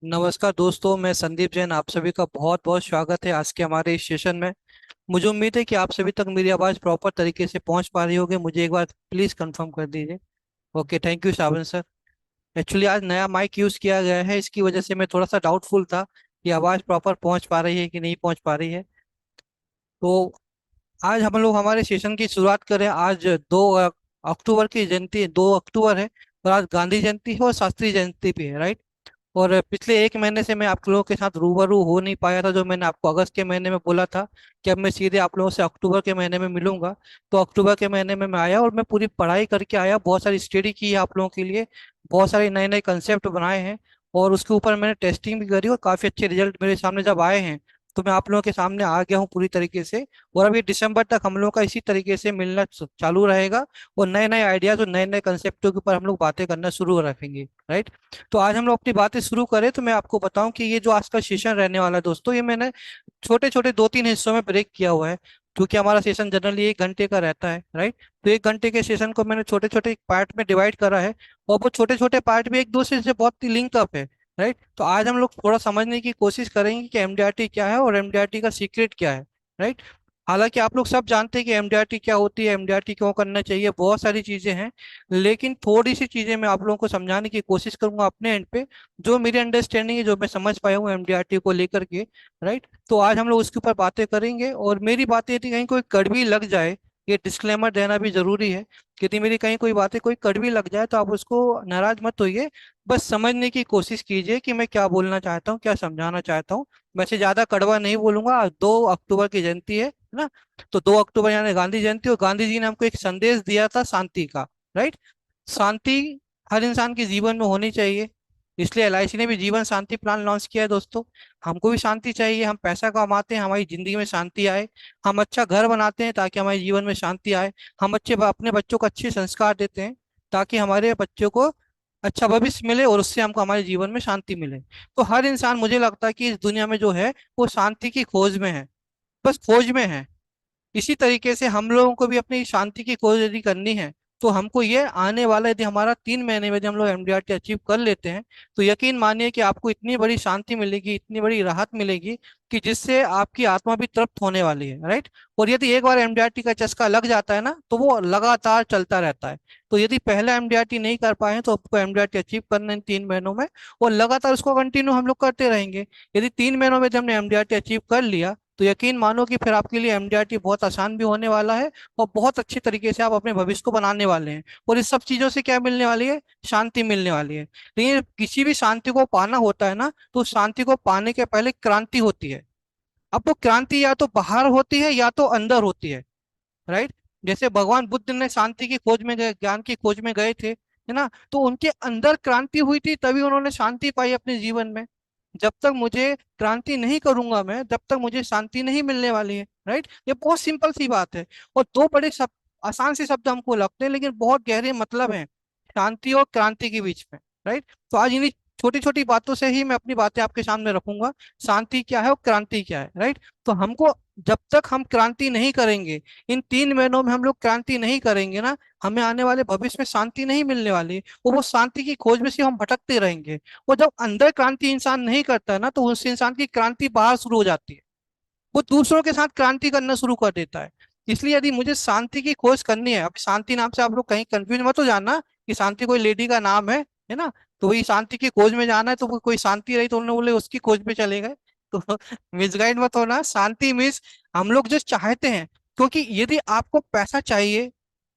नमस्कार दोस्तों, मैं संदीप जैन। आप सभी का बहुत बहुत स्वागत है आज के हमारे इस सेशन में। मुझे उम्मीद है कि आप सभी तक मेरी आवाज़ प्रॉपर तरीके से पहुंच पा रही होगी। मुझे एक बार प्लीज़ कंफर्म कर दीजिए। Okay, thank you Shravan sir. Actually आज नया माइक यूज़ किया गया है, इसकी वजह से मैं थोड़ा सा डाउटफुल था कि आवाज़ प्रॉपर पहुंच पा रही है कि नहीं पहुंच पा रही है। तो आज हम लोग हमारे सेशन की शुरुआत करें। आज 2 अक्टूबर की जयंती, 2 अक्टूबर है। और आज गांधी जयंती है और शास्त्री जयंती भी है, राइट। और पिछले एक महीने से मैं आप लोगों के साथ रूबरू हो नहीं पाया था, जो मैंने आपको अगस्त के महीने में बोला था कि अब मैं सीधे आप लोगों से अक्टूबर के महीने में मिलूंगा। तो अक्टूबर के महीने में मैं आया और मैं पूरी पढ़ाई करके आया, बहुत सारी स्टडी की है आप लोगों के लिए, बहुत सारे नए नए कंसेप्ट बनाए हैं। और उसके ऊपर मैंने टेस्टिंग भी करी और काफ़ी अच्छे रिजल्ट मेरे सामने जब आए हैं, तो मैं आप लोगों के सामने आ गया हूँ पूरी तरीके से। और अभी दिसंबर तक हम लोगों का इसी तरीके से मिलना चालू रहेगा। और नए नए आइडियाज और नए नए कंसेप्टों के ऊपर हम लोग बातें करना शुरू रखेंगे, राइट। तो आज हम लोग अपनी बातें शुरू करें तो मैं आपको बताऊं कि ये जो आज का सेशन रहने वाला है दोस्तों, ये मैंने छोटे छोटे 2-3 हिस्सों में ब्रेक किया हुआ है। क्योंकि हमारा सेशन जनरली 1 घंटे का रहता है, राइट। तो 1 घंटे के सेशन को मैंने छोटे छोटे पार्ट में डिवाइड करा है। और वो छोटे छोटे पार्ट भी एक दूसरे से बहुत ही लिंक अप है, राइट। तो आज हम लोग थोड़ा समझने की कोशिश करेंगे कि एमडीआरटी क्या है और एमडीआरटी का सीक्रेट क्या है, राइट। हालांकि आप लोग सब जानते हैं कि एमडीआरटी क्या होती है, एमडीआरटी क्यों करना चाहिए, बहुत सारी चीजें हैं। लेकिन थोड़ी सी चीजें मैं आप लोगों को समझाने की कोशिश करूंगा अपने एंड पे, जो मेरी अंडरस्टैंडिंग है, जो मैं समझ पाया हूँ एमडीआरटी को लेकर के, राइट। तो आज हम लोग उसके ऊपर बातें करेंगे। और मेरी बातें यदि कहीं कोई कड़वी लग जाए, ये डिस्क्लेमर देना भी जरूरी है कि यदि मेरी कहीं कोई बातें कोई कड़वी लग जाए तो आप उसको नाराज मत होइए। बस समझने की कोशिश कीजिए कि मैं क्या बोलना चाहता हूँ, क्या समझाना चाहता हूँ। वैसे ज्यादा कड़वा नहीं बोलूंगा। आज 2 अक्टूबर की जयंती है ना। तो 2 अक्टूबर यानी गांधी जयंती, और गांधी जी ने हमको एक संदेश दिया था शांति का, राइट। शांति हर इंसान के जीवन में होनी चाहिए। इसलिए एलआईसी ने भी जीवन शांति प्लान लॉन्च किया है दोस्तों। हमको भी शांति चाहिए। हम पैसा कमाते हैं हमारी जिंदगी में शांति आए। हम अच्छा घर बनाते हैं ताकि हमारे जीवन में शांति आए। हम अपने बच्चों को अच्छे संस्कार देते हैं ताकि हमारे बच्चों को अच्छा भविष्य मिले और उससे हमको हमारे जीवन में शांति मिले। तो हर इंसान, मुझे लगता है कि इस दुनिया में जो है वो शांति की खोज में है, बस खोज में है। इसी तरीके से हम लोगों को भी अपनी शांति की खोज यदि करनी है, तो हमको ये आने वाला, यदि हमारा 3 महीने में यदि हम लोग एमडीआरटी अचीव कर लेते हैं, तो यकीन मानिए कि आपको इतनी बड़ी शांति मिलेगी, इतनी बड़ी राहत मिलेगी कि जिससे आपकी आत्मा भी तृप्त होने वाली है, राइट। और यदि एक बार एमडीआरटी का चस्का लग जाता है ना, तो वो लगातार चलता रहता है। तो यदि पहला एमडीआरटी नहीं कर पाए तो आपको एमडीआरटी अचीव करना है इन 3 महीनों में। और लगातार उसको कंटिन्यू हम लोग करते रहेंगे। यदि 3 महीनों में जब हमने एमडीआरटी अचीव कर लिया, तो यकीन मानो कि फिर आपके लिए एमडीआरटी बहुत आसान भी होने वाला है। और बहुत अच्छे तरीके से आप अपने भविष्य को बनाने वाले हैं। और इस सब चीजों से क्या मिलने वाली है? शांति मिलने वाली है। लेकिन किसी भी शांति को पाना होता है ना, तो उस शांति को पाने के पहले क्रांति होती है। अब वो क्रांति या तो बाहर होती है या तो अंदर होती है, राइट। जैसे भगवान बुद्ध ने शांति की खोज में गए, ज्ञान की खोज में गए थे, है ना। तो उनके अंदर क्रांति हुई थी, तभी उन्होंने शांति पाई अपने जीवन में। जब तक मुझे क्रांति नहीं करूंगा मैं, जब तक मुझे शांति नहीं मिलने वाली है, राइट। ये बहुत सिंपल सी बात है। और दो बड़े शब्द, आसान से शब्द हमको लगते हैं लेकिन बहुत गहरे मतलब हैं शांति और क्रांति के बीच में, राइट। तो आज इन्हीं छोटी छोटी बातों से ही मैं अपनी बातें आपके सामने रखूंगा। शांति क्या है और क्रांति क्या है, राइट। तो हमको, जब तक हम क्रांति नहीं करेंगे, इन 3 महीनों में हम लोग क्रांति नहीं करेंगे ना, हमें आने वाले भविष्य में शांति नहीं मिलने वाली। और वो शांति की खोज में से हम भटकते रहेंगे। और जब अंदर क्रांति इंसान नहीं करता है ना, तो उस इंसान की क्रांति बाहर शुरू हो जाती है। वो दूसरों के साथ क्रांति करना शुरू कर देता है। इसलिए यदि मुझे शांति की खोज करनी है, अब शांति नाम से आप लोग कहीं कंफ्यूज मत हो जाना कि शांति कोई लेडी का नाम है ना। तो वही शांति की खोज में जाना है, तो कोई शांति रही तो उन्होंने बोले उसकी खोज में चले गए। तो मिसगाइड मत होना। शांति मीन्स हम लोग जो चाहते हैं। क्योंकि यदि आपको पैसा चाहिए,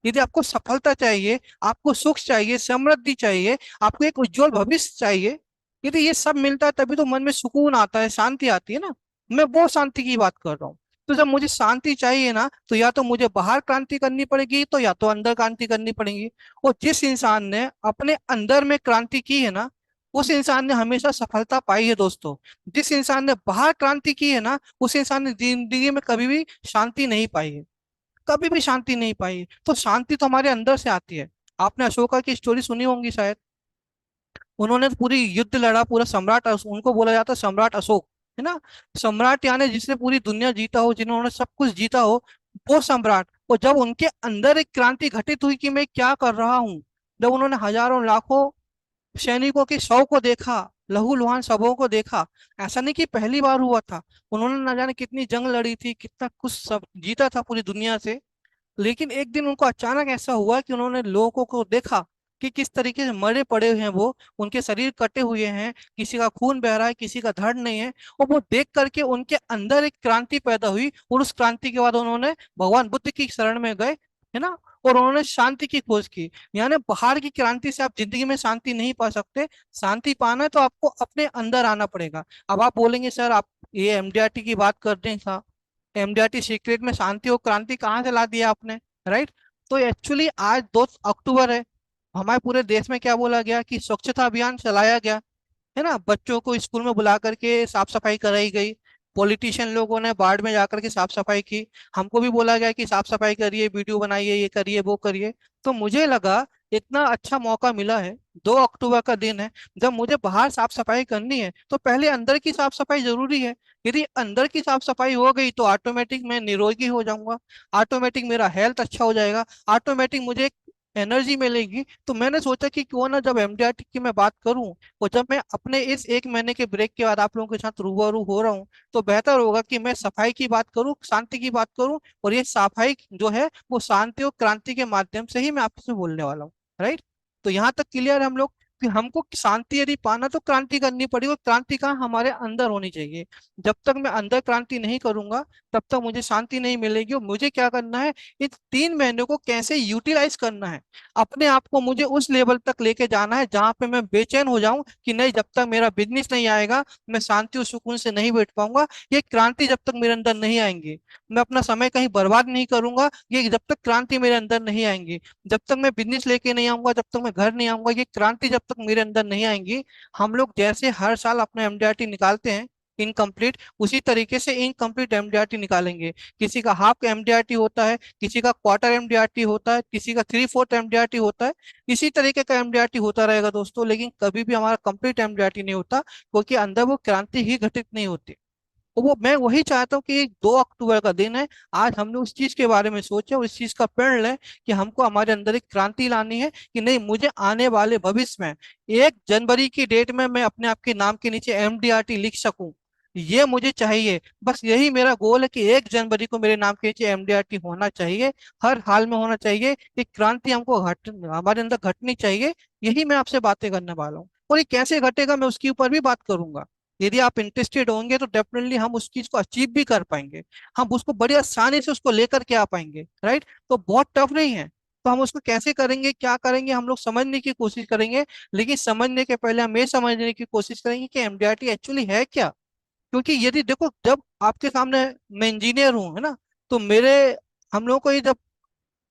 यदि आपको सफलता चाहिए, आपको सुख चाहिए, समृद्धि चाहिए, आपको एक उज्जवल भविष्य चाहिए, यदि ये सब मिलता है तभी तो मन में सुकून आता है, शांति आती है ना। मैं वो शांति की बात कर रहा हूँ। तो जब मुझे शांति चाहिए ना, तो या तो मुझे बाहर क्रांति करनी पड़ेगी, तो या तो अंदर क्रांति करनी पड़ेगी। और जिस इंसान ने अपने अंदर में क्रांति की है ना, उस इंसान ने हमेशा सफलता पाई है दोस्तों। जिस इंसान ने बाहर क्रांति की है ना, उस इंसान ने जिंदगी में कभी भी शांति नहीं पाई है, कभी भी शांति नहीं पाई है। तो शांति तो हमारे अंदर से आती है। आपने अशोका की स्टोरी सुनी होंगी शायद। उन्होंने तो पूरी युद्ध लड़ा, पूरा सम्राट, उनको बोला जाता है सम्राट अशोक, है ना। सम्राट यानी जिसने पूरी दुनिया जीता हो, जिन्होंने सब कुछ जीता हो, वो सम्राट। और जब उनके अंदर एक क्रांति घटित हुई कि मैं क्या कर रहा हूँ, जब उन्होंने हजारों लाखों सैनिकों के शव को देखा, लहूलुहान शवों को देखा। ऐसा नहीं कि पहली बार हुआ था, उन्होंने ना जाने कितनी जंग लड़ी थी, कितना कुछ सब जीता था पूरी दुनिया से। लेकिन एक दिन उनको अचानक ऐसा हुआ कि उन्होंने लोगों को देखा कि किस तरीके से मरे पड़े हुए हैं वो, उनके शरीर कटे हुए हैं, किसी का खून बह रहा है, किसी का धड़ नहीं है। और वो देख करके उनके अंदर एक क्रांति पैदा हुई, और उस क्रांति के बाद उन्होंने भगवान बुद्ध की शरण में गए, है ना। और उन्होंने शांति की खोज की। यानी बाहर की क्रांति से आप जिंदगी में शांति नहीं पा सकते। शांति पाना है तो आपको अपने अंदर आना पड़ेगा। अब आप बोलेंगे सर आप ये एमडीआरटी की बात करते हैं, एमडीआरटी सीक्रेट में शांति और क्रांति कहाँ से ला दिया आपने, राइट। तो एक्चुअली आज 2 अक्टूबर है, हमारे पूरे देश में क्या बोला गया कि स्वच्छता अभियान चलाया गया, है ना। बच्चों को स्कूल में बुला करके साफ सफाई कराई गई, पॉलिटिशियन लोगों ने वार्ड में जाकर के साफ सफाई की, हमको भी बोला गया कि साफ सफाई करिए, वीडियो बनाइए, ये करिए वो करिए। तो मुझे लगा इतना अच्छा मौका मिला है, 2 अक्टूबर का दिन है, जब मुझे बाहर साफ सफाई करनी है तो पहले अंदर की साफ सफाई जरूरी है। यदि अंदर की साफ सफाई हो गई तो ऑटोमेटिक मैं निरोगी हो जाऊंगा, ऑटोमेटिक मेरा हेल्थ अच्छा हो जाएगा, ऑटोमेटिक मुझे एनर्जी मिलेगी। तो मैंने सोचा कि क्यों ना जब एमडीआरटी की मैं बात करूं, और जब मैं अपने इस 1 महीने के ब्रेक के बाद आप लोगों के साथ रूबरू हो रहा हूँ, तो बेहतर होगा कि मैं सफाई की बात करूं, शांति की बात करूं। और ये सफाई जो है वो शांति और क्रांति के माध्यम से ही मैं आपसे बोलने वाला हूँ, राइट। तो यहाँ तक क्लियर है हम लोग कि हमको शांति यदि पाना तो क्रांति करनी पड़ेगी, और क्रांति कहाँ, हमारे अंदर होनी चाहिए। जब तक मैं अंदर क्रांति नहीं करूंगा तब तक मुझे शांति नहीं मिलेगी। और मुझे क्या करना है, इस 3 महीने को कैसे यूटिलाइज करना है, अपने आप को मुझे उस लेवल तक लेके जाना है जहां पे मैं बेचैन हो जाऊं कि नहीं, जब तक मेरा बिजनेस नहीं आएगा मैं शांति और सुकून से नहीं बैठ पाऊंगा। ये क्रांति जब तक मेरे अंदर नहीं आएंगी, मैं अपना समय कहीं बर्बाद नहीं करूंगा, ये जब तक क्रांति मेरे अंदर नहीं आएंगी, जब तक मैं बिजनेस लेके नहीं आऊंगा, जब तक मैं घर नहीं आऊंगा, ये क्रांति जब तक मेरे अंदर नहीं आएंगी। हम लोग जैसे हर साल अपना एमडीआरटी निकालते हैं इनकम्प्लीट, उसी तरीके से इनकम्प्लीट एमडीआरटी निकालेंगे। किसी का हाफ एमडीआरटी होता है, किसी का क्वार्टर एमडीआरटी होता है, किसी का 3/4 एमडीआरटी होता है। इसी तरीके का एमडीआरटी होता रहेगा दोस्तों, लेकिन कभी भी हमारा कंप्लीट एमडीआरटी नहीं होता, क्योंकि अंदर वो क्रांति ही घटित नहीं होती। तो वो मैं वही चाहता हूँ कि 2 अक्टूबर का दिन है, आज हम लोग उस चीज के बारे में सोचे और इस चीज का प्रण लें कि हमको हमारे अंदर एक क्रांति लानी है, कि नहीं, मुझे आने वाले भविष्य में 1 जनवरी की डेट में मैं अपने आप के नाम के नीचे एमडीआरटी लिख सकूं। ये मुझे चाहिए, बस यही मेरा गोल है कि 1 जनवरी को मेरे नाम के नीचे एमडीआरटी होना चाहिए, हर हाल में होना चाहिए। ये क्रांति हमको हमारे अंदर घटनी चाहिए। यही मैं आपसे बातें करने वाला हूँ, और ये कैसे घटेगा मैं उसके ऊपर भी बात करूंगा। यदि आप इंटरेस्टेड होंगे तो डेफिनेटली हम उस चीज को अचीव भी कर पाएंगे, हम उसको बड़ी आसानी से उसको लेकर के आ पाएंगे, राइट। तो बहुत टफ नहीं है। तो हम उसको कैसे करेंगे, क्या करेंगे, हम लोग समझने की कोशिश करेंगे। लेकिन समझने के पहले हम ये समझने की कोशिश करेंगे कि एमडीआरटी एक्चुअली है क्या। क्योंकि यदि देखो, जब आपके सामने, मैं इंजीनियर हूँ, है ना, तो मेरे, हम लोगों को ये जब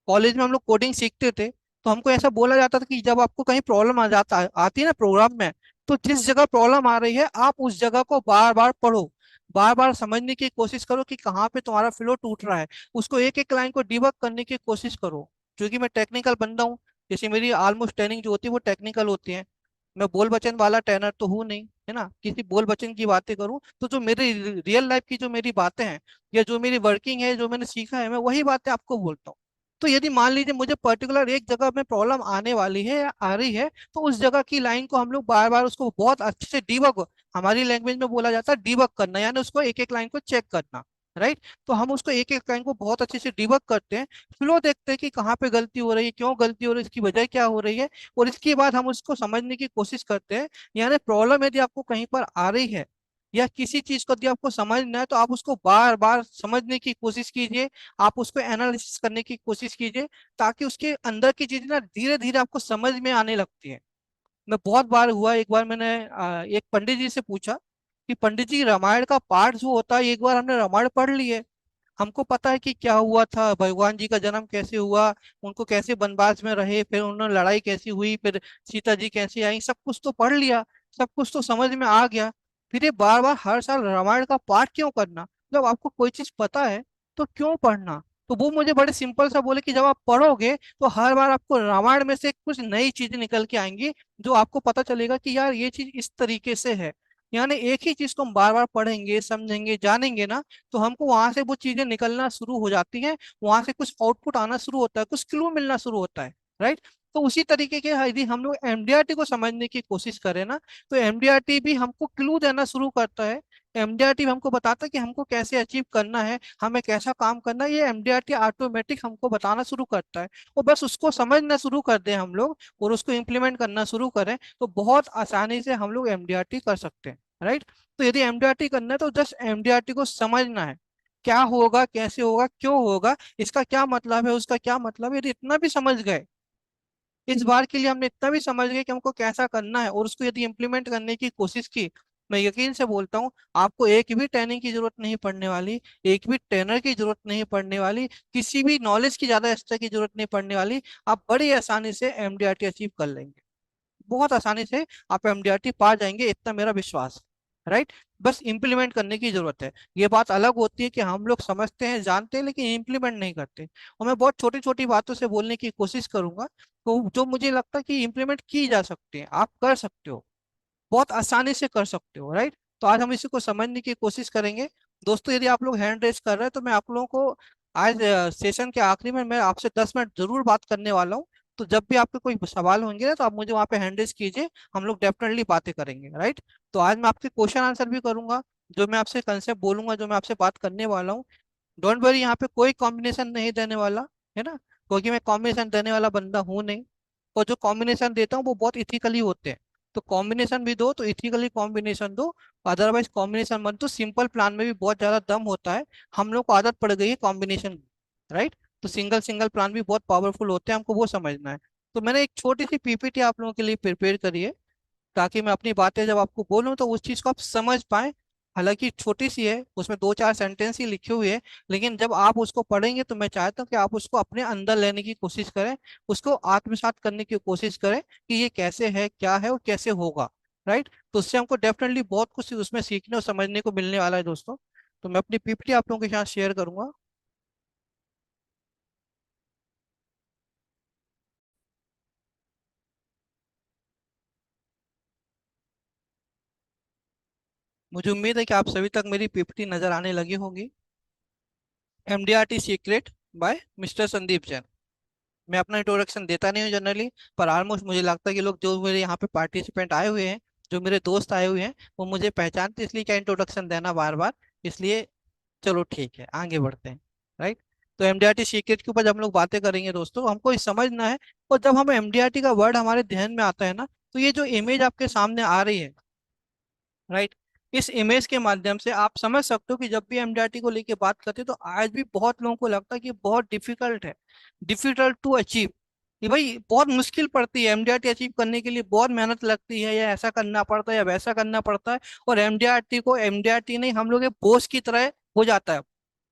कॉलेज में हम लोग कोडिंग सीखते थे, तो हमको ऐसा बोला जाता था कि जब आपको कहीं प्रॉब्लम आ जाता है, आती है ना प्रोग्राम में, तो जिस जगह प्रॉब्लम आ रही है आप उस जगह को बार बार पढ़ो, बार बार समझने की कोशिश करो कि कहाँ पे तुम्हारा फ्लो टूट रहा है, उसको एक एक लाइन को डिबग करने की कोशिश करो। क्योंकि मैं टेक्निकल बंदा हूँ, जैसे मेरी ऑलमोस्ट ट्रेनिंग जो होती है वो टेक्निकल होती है। मैं बोल बचन वाला ट्रेनर तो हूँ नहीं, है ना। किसी बोल बचन की बातें करूँ तो जो मेरी रियल लाइफ की जो मेरी बातें हैं, या जो मेरी वर्किंग है, जो मैंने सीखा है, मैं वही बातें आपको बोलता हूँ। तो यदि मान लीजिए मुझे पर्टिकुलर एक जगह में प्रॉब्लम आने वाली है या आ रही है, तो उस जगह की लाइन को हम लोग बार बार उसको बहुत अच्छे से डीबग, हमारी लैंग्वेज में बोला जाता है डीबग करना, यानी उसको एक एक लाइन को चेक करना, राइट। तो हम उसको एक एक लाइन को बहुत अच्छे से डीबग करते हैं, फ्लो देखते हैं कि कहाँ पे गलती हो रही है, क्यों गलती हो रही है, इसकी वजह क्या हो रही है, और इसके बाद हम उसको समझने की कोशिश करते हैं। यानी प्रॉब्लम यदि आपको कहीं पर आ रही है, या किसी चीज को यदि आपको समझना है, तो आप उसको बार बार समझने की कोशिश कीजिए, आप उसको एनालिसिस करने की कोशिश कीजिए, ताकि उसके अंदर की चीजें ना धीरे धीरे आपको समझ में आने लगती है। मैं बहुत बार हुआ, एक बार मैंने एक पंडित जी से पूछा कि पंडित जी, रामायण का पाठ जो होता है, एक बार हमने रामायण पढ़ ली है, हमको पता है कि क्या हुआ था, भगवान जी का जन्म कैसे हुआ, उनको कैसे वनवास में रहे, फिर उन्होंने लड़ाई कैसी हुई, फिर सीता जी कैसे आई, सब कुछ तो पढ़ लिया, सब कुछ तो समझ में आ गया। फिर ये बार बार हर साल रामायण का पाठ क्यों करना, जब आपको कोई चीज पता है तो क्यों पढ़ना। तो वो मुझे बड़े सिंपल सा बोले कि जब आप पढ़ोगे तो हर बार आपको रामायण में से कुछ नई चीजें निकल के आएंगी, जो आपको पता चलेगा कि यार ये चीज इस तरीके से है। यानी एक ही चीज को हम बार बार पढ़ेंगे, समझेंगे, जानेंगे ना, तो हमको वहां से वो चीजें निकलना शुरू हो जाती हैं, वहां से कुछ आउटपुट आना शुरू होता है, कुछ क्लू मिलना शुरू होता है, राइट। तो उसी तरीके के यदि हम लोग एमडीआरटी को समझने की कोशिश करें ना, तो एमडीआरटी भी हमको क्लू देना शुरू करता है। एमडीआरटी हमको बताता है कि हमको कैसे अचीव करना है, हमें कैसा काम करना है, ये एमडीआरटी ऑटोमेटिक हमको बताना शुरू करता है। और बस उसको समझना शुरू कर दें हम लोग और उसको इम्प्लीमेंट करना शुरू करें, तो बहुत आसानी से हम लोग एमडीआरटी कर सकते हैं, राइट। तो यदि एमडीआरटी करना है तो जस्ट एमडीआरटी को समझना है, क्या होगा, कैसे होगा, क्यों होगा, इसका क्या मतलब है, उसका क्या मतलब है। यदि इतना भी समझ गए, इस बार के लिए हमने इतना भी समझ गए कि हमको कैसा करना है और उसको यदि इम्प्लीमेंट करने की कोशिश की, मैं यकीन से बोलता हूँ आपको एक भी ट्रेनिंग की जरूरत नहीं पड़ने वाली, एक भी ट्रेनर की जरूरत नहीं पड़ने वाली, किसी भी नॉलेज की ज्यादा एक्स्ट्रा की जरूरत नहीं पड़ने वाली। आप बड़ी आसानी से एमडीआरटी अचीव कर लेंगे, बहुत आसानी से आप एमडीआरटी पा जाएंगे, इतना मेरा विश्वास, राइट। बस इंप्लीमेंट करने की जरूरत है। ये बात अलग होती है कि हम लोग समझते हैं, जानते हैं, लेकिन इंप्लीमेंट नहीं करते। और मैं बहुत छोटी छोटी बातों से बोलने की कोशिश करूंगा, तो जो मुझे लगता है कि इंप्लीमेंट की जा सकती है, आप कर सकते हो, बहुत आसानी से कर सकते हो, राइट। तो आज हम इसी को समझने की कोशिश करेंगे। दोस्तों, यदि आप लोग हैंड रेस कर रहे हैं तो मैं आप लोगों को आज सेशन के आखिरी में मैं आपसे 10 मिनट जरूर बात करने वाला हूँ। तो जब भी आपके कोई सवाल होंगे ना, तो आप मुझे वहाँ पे हैंड रेस कीजिए, हम लोग डेफिनेटली बातें करेंगे, राइट। तो आज मैं आपके क्वेश्चन आंसर भी करूंगा, जो मैं आपसे कंसेप्ट बोलूंगा, जो मैं आपसे बात करने वाला हूँ, डोंट वरी, यहाँ पे कोई कॉम्बिनेशन नहीं देने वाला, है ना, क्योंकि मैं कॉम्बिनेशन देने वाला बंदा हूँ नहीं। और जो कॉम्बिनेशन देता हूँ वो बहुत इथिकली होते हैं। तो कॉम्बिनेशन भी दो तो इथिकली कॉम्बिनेशन दो, अदरवाइज कॉम्बिनेशन मत दो। सिंपल प्लान में भी बहुत ज्यादा दम होता है, हम लोग को आदत पड़ गई है कॉम्बिनेशन, राइट। तो सिंगल सिंगल प्लान भी बहुत पावरफुल होते हैं, हमको वो समझना है। तो मैंने एक छोटी सी पीपीटी आप लोगों के लिए प्रिपेयर करी है, ताकि मैं अपनी बातें जब आपको बोलूं तो उस चीज को आप समझ पाए। हालांकि छोटी सी है, उसमें दो चार सेंटेंस ही लिखे हुए हैं, लेकिन जब आप उसको पढ़ेंगे तो मैं चाहता हूँ कि आप उसको अपने अंदर लेने की कोशिश करें, उसको आत्मसात करने की कोशिश करें कि ये कैसे है, क्या है और कैसे होगा, राइट। तो उससे हमको डेफिनेटली बहुत कुछ उसमें सीखने और समझने को मिलने वाला है दोस्तों। तो मैं अपनी पीपीटी आप लोगों के साथ शेयर करूंगा। मुझे उम्मीद है कि आप सभी तक मेरी पीपीटी नजर आने लगी होंगी। MDRT secret by mister Sandeep Jain. मैं अपना इंट्रोडक्शन देता नहीं हूँ जनरली, पर ऑलमोस्ट मुझे लगता है कि लोग जो मेरे यहाँ पे पार्टिसिपेंट आए हुए हैं, जो मेरे दोस्त आए हुए हैं, वो मुझे पहचानते, इसलिए क्या इंट्रोडक्शन देना बार बार, इसलिए चलो ठीक है, आगे बढ़ते हैं, राइट। तो एमडीआरटी सीक्रेट के ऊपर जब हम लोग बातें करेंगे दोस्तों, हमको ये समझना है। और जब हम एमडीआरटी का वर्ड हमारे ध्यान में आता है ना, तो ये जो इमेज आपके सामने आ रही है, राइट, इस इमेज के माध्यम से आप समझ सकते हो कि जब भी एमडीआरटी को लेके बात करते हैं तो आज भी बहुत लोगों को लगता है कि बहुत डिफिकल्ट है, डिफिकल्ट टू अचीव, कि भाई बहुत मुश्किल पड़ती है एमडीआरटी अचीव करने के लिए, बहुत मेहनत लगती है, या ऐसा करना पड़ता है या वैसा करना पड़ता है। और एमडीआरटी को एमडीआरटी नहीं, हम लोग एक बोझ की तरह हो जाता है।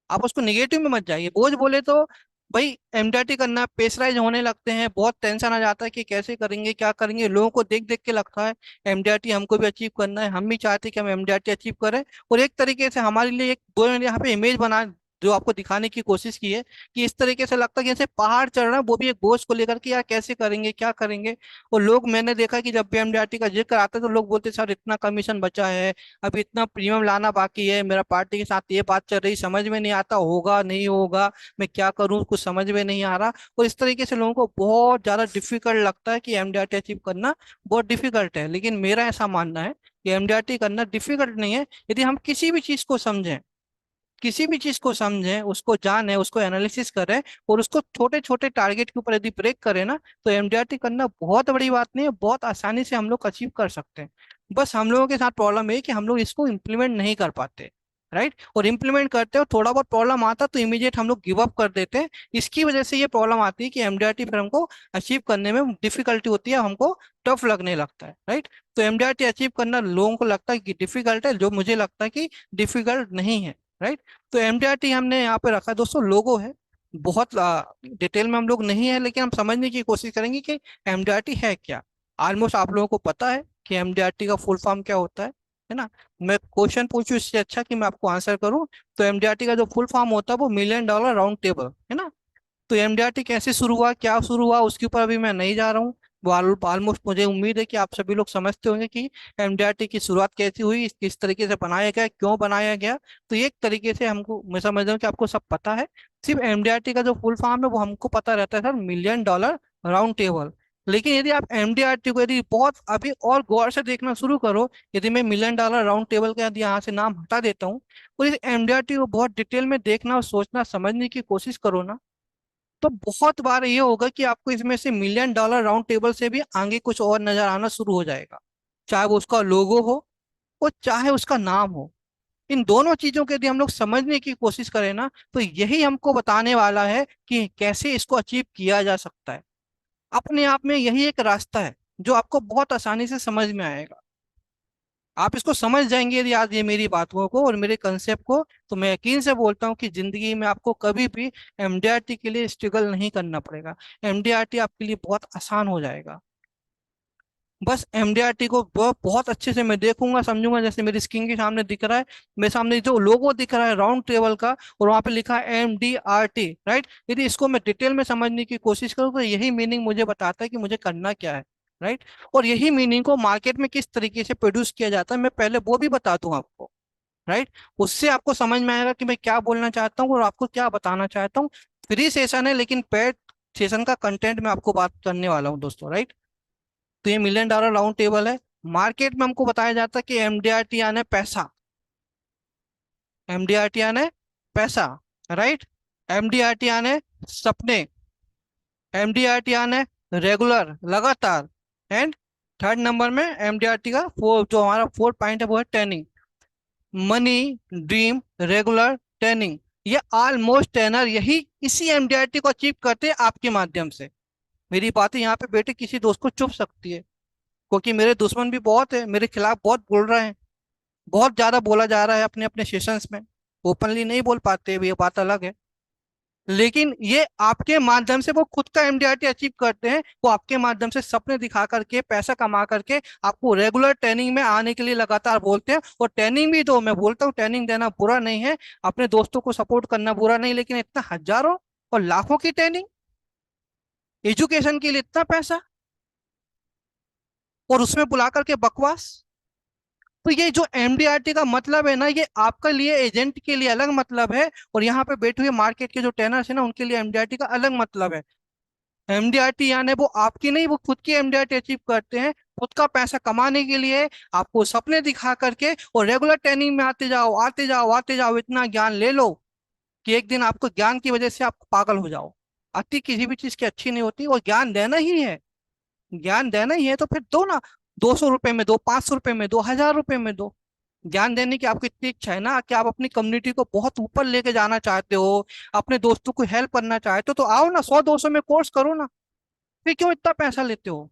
आप उसको निगेटिव में मत जाइए, बोझ बोले तो भाई एम्प्टी करना, प्रेशराइज होने लगते हैं, बहुत टेंशन आ जाता है कि कैसे करेंगे, क्या करेंगे, लोगों को देख देख के लगता है एमडीआरटी हमको भी अचीव करना है, हम भी चाहते हैं कि हम एमडीआरटी अचीव करें। और एक तरीके से हमारे लिए एक दो यहाँ पे इमेज बना, जो आपको दिखाने की कोशिश की है, कि इस तरीके से लगता है कि जैसे पहाड़ चढ़ रहा है, वो भी एक बोझ को लेकर के, यार कैसे करेंगे, क्या करेंगे। और लोग, मैंने देखा कि जब भी एमडीआरटी का जिक्र आता है तो लोग बोलते हैं, सर इतना कमीशन बचा है, अभी इतना प्रीमियम लाना बाकी है, मेरा पार्टी के साथ ये बात चल रही, समझ में नहीं आता, होगा नहीं होगा, मैं क्या करूं, कुछ समझ में नहीं आ रहा। और इस तरीके से लोगों को बहुत ज्यादा डिफिकल्ट लगता है कि एमडीआरटी अचीव करना बहुत डिफिकल्ट है। लेकिन मेरा ऐसा मानना है कि एमडीआरटी करना डिफिकल्ट नहीं है, यदि हम किसी भी चीज को समझें, किसी भी चीज को समझें, उसको जानें, उसको एनालिसिस करें, और उसको छोटे छोटे टारगेट के ऊपर यदि ब्रेक करें ना, तो एमडीआरटी करना बहुत बड़ी बात नहीं है, बहुत आसानी से हम लोग अचीव कर सकते हैं। बस हम लोगों के साथ प्रॉब्लम है कि हम लोग इसको इम्प्लीमेंट नहीं कर पाते, राइट। और इम्प्लीमेंट करते हो, थोड़ा बहुत प्रॉब्लम आता तो इमीडिएट हम लोग गिव अप कर देते हैं। इसकी वजह से ये प्रॉब्लम आती है कि एमडीआरटी फिर हमको अचीव करने में डिफिकल्टी होती है, हमको टफ लगने लगता है, राइट। तो एमडीआरटी अचीव करना लोगों को लगता है कि डिफिकल्ट है, जो मुझे लगता है कि डिफिकल्ट नहीं है, राइट। तो एमडीआरटी हमने यहाँ पे रखा है दोस्तों, लोगो है, बहुत डिटेल में हम लोग नहीं है, लेकिन हम समझने की कोशिश करेंगे कि एमडीआरटी है क्या। ऑलमोस्ट आप लोगों को पता है कि एमडीआरटी का फुल फॉर्म क्या होता है ना। मैं क्वेश्चन पूछूं इससे अच्छा कि मैं आपको आंसर करूं। तो एमडीआरटी का जो फुल फॉर्म होता है वो मिलियन डॉलर राउंड टेबल, है ना। तो एमडीआरटी कैसे शुरू हुआ, क्या शुरू हुआ, उसके ऊपर अभी मैं नहीं जा रहा हूँ। वो ऑलमोस्ट मुझे उम्मीद है कि आप सभी लोग समझते होंगे कि एमडीआरटी की शुरुआत कैसे हुई, किस तरीके से बनाया गया, क्यों बनाया गया। तो ये एक तरीके से हमको, मैं समझ रहा हूँ कि आपको सब पता है। सिर्फ एमडीआरटी का जो फुल फॉर्म है वो हमको पता रहता है, sir, million dollar round table. लेकिन यदि आप एमडीआरटी को यदि बहुत अभी और गौर से देखना शुरू करो, यदि मैं मिलियन डॉलर राउंड टेबल का यदि यहाँ से नाम हटा देता हूँ और इस एमडीआरटी को बहुत डिटेल में देखना और सोचना समझने की कोशिश करो ना, तो बहुत बार ये होगा कि आपको इसमें से मिलियन डॉलर राउंड टेबल से भी आगे कुछ और नजर आना शुरू हो जाएगा। चाहे वो उसका लोगो हो और चाहे उसका नाम हो, इन दोनों चीजों के यदि हम लोग समझने की कोशिश करें ना, तो यही हमको बताने वाला है कि कैसे इसको अचीव किया जा सकता है। अपने आप में यही एक रास्ता है जो आपको बहुत आसानी से समझ में आएगा। आप इसको समझ जाएंगे यदि आज ये मेरी बातों को और मेरे कंसेप्ट को, तो मैं यकीन से बोलता हूँ कि जिंदगी में आपको कभी भी एमडीआरटी के लिए स्ट्रगल नहीं करना पड़ेगा। एमडीआरटी आपके लिए बहुत आसान हो जाएगा। बस एमडीआरटी को बहुत अच्छे से मैं देखूंगा, समझूंगा। जैसे मेरी स्क्रीन के सामने दिख रहा है, मेरे सामने जो लोगो दिख रहा है राउंड टेबल का, और वहां पे लिखा है एमडीआरटी, राइट। यदि इसको मैं डिटेल में समझने की कोशिश करूँ तो यही मीनिंग मुझे बताता है कि मुझे करना क्या है, राइट। और यही मीनिंग को मार्केट में किस तरीके से प्रोड्यूस किया जाता है, मैं पहले वो भी बता दूं आपको, राइट। उससे आपको समझ में आएगा कि मैं क्या बोलना चाहता हूँ और आपको क्या बताना चाहता हूँ। फ्री सेशन है, लेकिन पेड सेशन का कंटेंट मैं आपको बात करने वाला हूँ दोस्तों, राइट। तो ये मिलियन डॉलर राउंड टेबल है। मार्केट में हमको बताया जाता है कि एमडीआरटी यानी पैसा, एमडीआरटी यानी पैसा, राइट। एमडीआरटी यानी सपने, एमडीआरटी यानी रेगुलर, लगातार। एंड थर्ड नंबर में एमडीआरटी का फोर, जो हमारा फोर्थ पॉइंट है, वो है training. Money, dream, regular, training. ये ऑलमोस्ट ट्रेनर यही इसी एमडीआरटी को अचीव करते हैं आपके माध्यम से। मेरी बातें यहाँ पे बेटे किसी दोस्त को चुभ सकती है, क्योंकि मेरे दुश्मन भी बहुत है, मेरे खिलाफ बहुत बोल रहे हैं। बहुत ज्यादा बोला जा रहा है अपने अपने सेशंस में। ओपनली नहीं बोल पाते, ये बात अलग है। लेकिन ये आपके माध्यम से वो खुद का एमडीआरटी अचीव करते हैं। वो आपके माध्यम से सपने दिखा करके, पैसा कमा करके आपको रेगुलर ट्रेनिंग में आने के लिए लगातार बोलते हैं। और ट्रेनिंग भी दो, मैं बोलता हूँ ट्रेनिंग देना बुरा नहीं है, अपने दोस्तों को सपोर्ट करना बुरा नहीं, लेकिन इतना हजारों और लाखों की ट्रेनिंग, एजुकेशन के लिए इतना पैसा, और उसमें बुला करके बकवास। तो ये जो एमडीआरटी का मतलब है ना, ये आपके लिए एजेंट के लिए अलग मतलब है, और यहाँ पे बैठे हुए मार्केट के जो ट्रेनर्स है ना, उनके लिए एमडीआरटी का अलग मतलब है। एमडीआरटी यानी वो आपकी नहीं, वो खुद की एमडीआरटी अचीव करते हैं, खुद का पैसा कमाने के लिए। आपको सपने दिखा करके और रेगुलर ट्रेनिंग में आते जाओ, आते जाओ, आते जाओ, इतना ज्ञान ले लो कि एक दिन आपको ज्ञान की वजह से आप पागल हो जाओ। अति किसी भी चीज की अच्छी नहीं होती, और ज्ञान देना ही है। ज्ञान देना ही है तो फिर दो ना। 200 रुपए में दो, 500 रुपए में दो, 1000 रुपए में दो। ज्ञान देने की आपकी इतनी इच्छा है ना कि आप अपनी कम्युनिटी को बहुत ऊपर लेके जाना चाहते हो, अपने दोस्तों को हेल्प करना चाहते हो, तो आओ ना, 100-200 में कोर्स करो ना। फिर क्यों इतना पैसा लेते हो?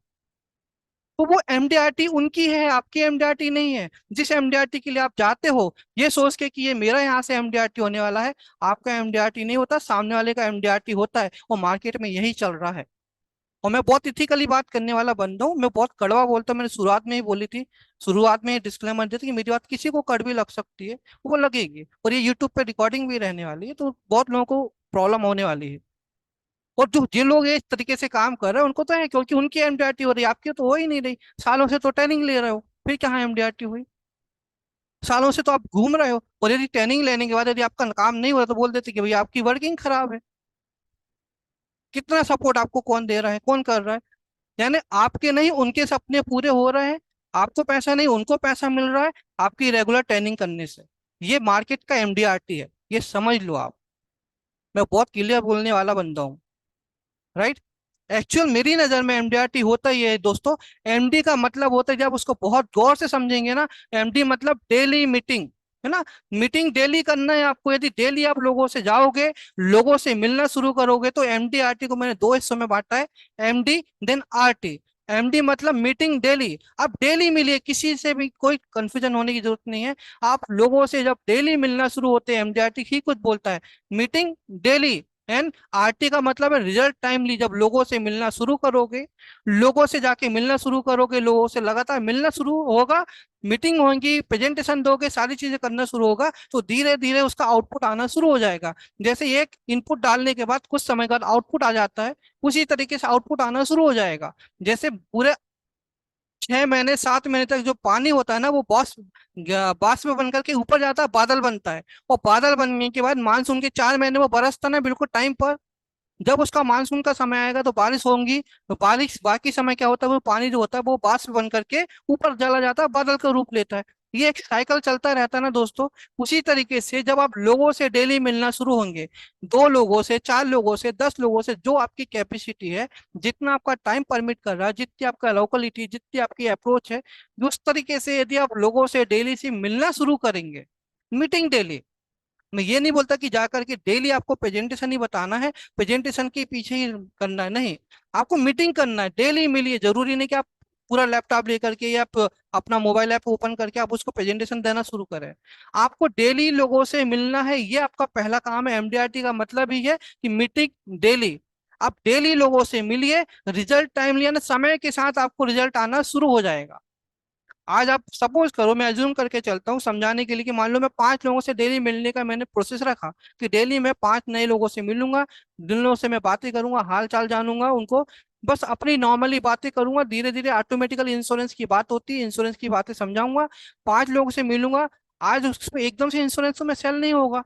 तो वो एमडीआरटी उनकी है, आपकी एमडीआरटी नहीं है। जिस एमडीआरटी के लिए आप जाते हो, ये सोच के कि ये मेरा यहाँ से एमडीआरटी होने वाला है, आपका एमडीआरटी नहीं होता, सामने वाले का एमडीआरटी होता है। और मार्केट में यही चल रहा है। और मैं बहुत इथिकली बात करने वाला बंदा हूँ, मैं बहुत कड़वा बोलता हूँ। मैंने शुरुआत में ही बोली थी, शुरुआत में डिस्क्लेमर देती कि मेरी बात किसी को कड़वी लग सकती है, वो लगेगी, और ये यूट्यूब पे रिकॉर्डिंग भी रहने वाली है, तो बहुत लोगों को प्रॉब्लम होने वाली है। और जो जिन लोग इस तरीके से काम कर रहे हैं उनको तो है, क्योंकि उनकी एमडीआरटी हो रही है, आपकी तो हो ही नहीं रही। सालों से तो ट्रेनिंग ले रहे हो, फिर कहाँ एमडीआरटी हुई? सालों से तो आप घूम रहे हो, और यदि ट्रेनिंग लेने के बाद यदि आपका काम नहीं हुआ तो बोल देते कि भाई आपकी वर्किंग खराब है। कितना सपोर्ट आपको कौन दे रहा है, कौन कर रहा है? यानी आपके नहीं, उनके सपने पूरे हो रहे हैं। आपको पैसा नहीं, उनको पैसा मिल रहा है आपकी रेगुलर ट्रेनिंग करने से। ये मार्केट का एमडीआरटी है, ये समझ लो आप। मैं बहुत क्लियर बोलने वाला बंदा हूँ, राइट। एक्चुअल मेरी नजर में एमडीआरटी होता ही है दोस्तों। एमडी का मतलब होता है, जब उसको बहुत गौर से समझेंगे ना, एमडी मतलब डेली मीटिंग, है ना। मीटिंग डेली करना है आपको। यदि डेली आप लोगों से जाओगे, लोगों से मिलना शुरू करोगे, तो एमडी आरटी को मैंने दो हिस्सों में बांटा है, एमडी देन आरटी। एमडी मतलब मीटिंग डेली। आप डेली मिलिए, किसी से भी कोई कंफ्यूजन होने की जरूरत नहीं है। आप लोगों से जब डेली मिलना शुरू होते हैं, एमडीआरटी ही कुछ बोलता है, मीटिंग डेली। एंड आरटी का मतलब है रिजल्ट टाइमली। जब लोगों से मिलना शुरू करोगे, लोगों से जाके मिलना शुरू करोगे, लोगों से लगातार मिलना शुरू होगा, मीटिंग होगी, प्रेजेंटेशन दोगे, सारी चीजें करना शुरू होगा, तो धीरे धीरे उसका आउटपुट आना शुरू हो जाएगा। जैसे एक इनपुट डालने के बाद कुछ समय बाद आउटपुट आ जाता है, उसी तरीके से आउटपुट आना शुरू हो जाएगा। जैसे पूरे 6 महीने 7 महीने तक जो पानी होता है ना, वो बाष्प में बनकर के ऊपर जाता है, बादल बनता है। और बादल बनने के बाद मानसून के 4 महीने वो बरसता ना बिल्कुल टाइम पर। जब उसका मानसून का समय आएगा तो बारिश होंगी, तो बारिश बाकी समय क्या होता है, वो पानी जो होता है वो बाष्प बन करके ऊपर चला जाता है, बादल का रूप लेता है। ये एक साइकिल चलता रहता है ना दोस्तों। उसी तरीके से जब आप लोगों से डेली मिलना शुरू होंगे, 2 लोगों से, 4 लोगों से, 10 लोगों से, जो आपकी कैपेसिटी है, जितना आपका टाइम परमिट कर रहा है, जितनी आपका लोकलिटी, जितनी आपकी अप्रोच है, उस तरीके से यदि आप लोगों से डेली से मिलना शुरू करेंगे, मीटिंग डेली, मैं ये नहीं बोलता कि जाकर के डेली आपको प्रेजेंटेशन ही बताना है, प्रेजेंटेशन के पीछे ही करना है, नहीं। आपको मीटिंग करना है, डेली मिलिए। जरूरी नहीं कि आप पूरा लैपटॉप लेकर के या अपना मोबाइल ऐप ओपन करके आप उसको प्रेजेंटेशन देना शुरू करें। आपको डेली लोगों से मिलना है, ये आपका पहला काम है। एमडीआरटी का मतलब ही है कि मीटिंग डेली। आप डेली लोगों से मिलिए, रिजल्ट टाइम लिया ना, समय के साथ आपको रिजल्ट आना शुरू हो जाएगा। आज आप सपोज करो, मैं अज्यूम करके चलता हूँ समझाने के लिए, कि मान लो मैं 5 लोगों से डेली मिलने का मैंने प्रोसेस रखा, कि डेली मैं 5 नए लोगों से मिलूंगा, जिन लोगों से मैं बातें करूंगा, हाल चाल जानूंगा उनको, बस अपनी नॉर्मली बातें करूंगा, धीरे धीरे ऑटोमेटिकली इंश्योरेंस की बात होती है, इंश्योरेंस की बातें समझाऊंगा। 5 लोगों से मिलूंगा, आज उसमें एकदम से इंश्योरेंस तो मैं सेल नहीं होगा,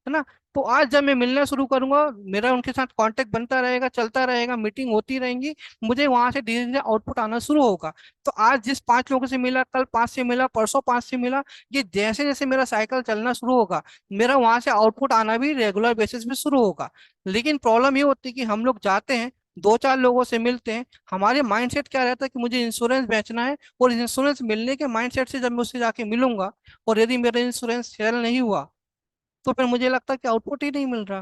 है ना। तो आज जब मैं मिलना शुरू करूंगा, मेरा उनके साथ कांटेक्ट बनता रहेगा, चलता रहेगा, मीटिंग होती रहेंगी, मुझे वहां से धीरे धीरे आउटपुट आना शुरू होगा। तो आज जिस 5 लोगों से मिला, कल 5 से मिला, परसों 5 से मिला, ये जैसे जैसे मेरा साइकिल चलना शुरू होगा, मेरा वहां से आउटपुट आना भी रेगुलर बेसिस पे शुरू होगा। लेकिन प्रॉब्लम ये होती है कि हम लोग जाते हैं, 2 4 लोगों से मिलते हैं, हमारे माइंडसेट क्या रहता है कि मुझे इंश्योरेंस बेचना है, और इंश्योरेंस मिलने के माइंडसेट से जब मैं उससे जाके मिलूंगा, और यदि मेरा इंश्योरेंस सेल नहीं हुआ, तो फिर मुझे लगता है कि आउटपुट ही नहीं मिल रहा।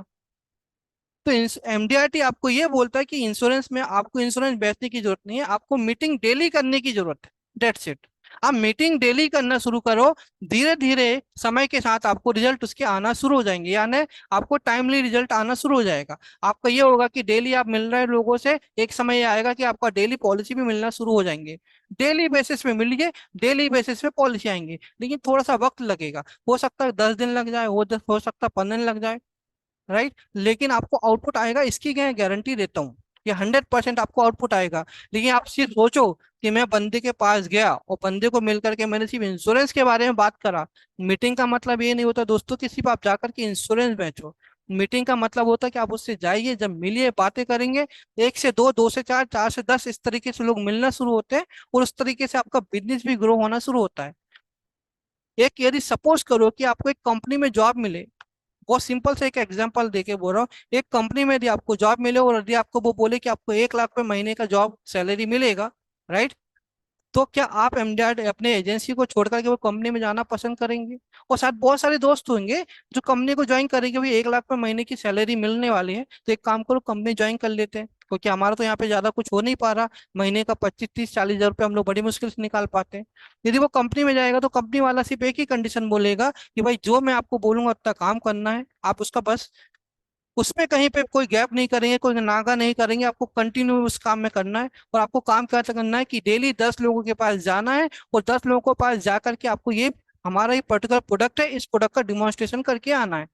तो एमडीआरटी आपको ये बोलता है कि इंश्योरेंस में आपको इंश्योरेंस बेचने की जरूरत नहीं है, आपको मीटिंग डेली करने की जरूरत है। That's it. आप मीटिंग डेली करना शुरू करो, धीरे धीरे समय के साथ आपको रिजल्ट उसके आना शुरू हो जाएंगे, यानी आपको टाइमली रिजल्ट आना शुरू हो जाएगा। आपका ये होगा कि डेली आप मिल रहे हैं लोगों से, एक समय ये आएगा कि आपका डेली पॉलिसी भी मिलना शुरू हो जाएंगे। डेली बेसिस पे मिलिए, डेली बेसिस पे पॉलिसी आएंगी, लेकिन थोड़ा सा वक्त लगेगा, हो सकता है 10 दिन लग जाए, हो सकता है 15 दिन लग जाए, राइट। लेकिन आपको आउटपुट आएगा, इसकी मैं गारंटी देता हूँ, ये 100% आपको आउटपुट आएगा। लेकिन आप सिर्फ सोचो कि मैं बंदे के पास गया और बंदे को मिल करके मैंने सिर्फ इंश्योरेंस के बारे में बात करा। मीटिंग का मतलब ये नहीं होता दोस्तों कि सिर्फ आप जाकर के इंश्योरेंस बेचो। मीटिंग का मतलब होता है कि आप उससे जाइए, जब मिलिए, बातें करेंगे, 1 से 2, 2 से 4, 4 से 10, इस तरीके से लोग मिलना शुरू होते हैं, और उस तरीके से आपका बिजनेस भी ग्रो होना शुरू होता है। एक यदि सपोज करो कि आपको एक कंपनी में जॉब मिले, बहुत सिंपल से एक एग्जांपल देके बोल रहा हूँ, एक कंपनी में यदि आपको जॉब मिले और यदि आपको वो बोले कि आपको 1 लाख रुपए महीने का जॉब सैलरी मिलेगा, राइट, तो क्या आप एमडीआर अपने एजेंसी को छोड़ करके वो कंपनी में जाना पसंद करेंगे? और साथ बहुत सारे दोस्त होंगे जो कंपनी को ज्वाइन करेंगे, भाई 1 लाख रुपए महीने की सैलरी मिलने वाली है, तो एक काम करो, कंपनी ज्वाइन कर लेते हैं, क्योंकि हमारा तो यहाँ पे ज्यादा कुछ हो नहीं पा रहा, महीने का 25 30 40 हजार रुपये हम लोग बड़ी मुश्किल से निकाल पाते हैं। यदि वो कंपनी में जाएगा तो कंपनी वाला सिर्फ एक ही कंडीशन बोलेगा कि भाई जो मैं आपको बोलूंगा उतना काम करना है, आप उसका बस उसमें कहीं पे कोई गैप नहीं करेंगे, कोई नागा नहीं करेंगे, आपको कंटिन्यू उस काम में करना है। और आपको काम क्या करना है कि डेली 10 लोगों के पास जाना है, और 10 लोगों के पास जा करके आपको ये हमारा ये पर्टिकुलर प्रोडक्ट है, इस प्रोडक्ट का डिमॉन्स्ट्रेशन करके आना है।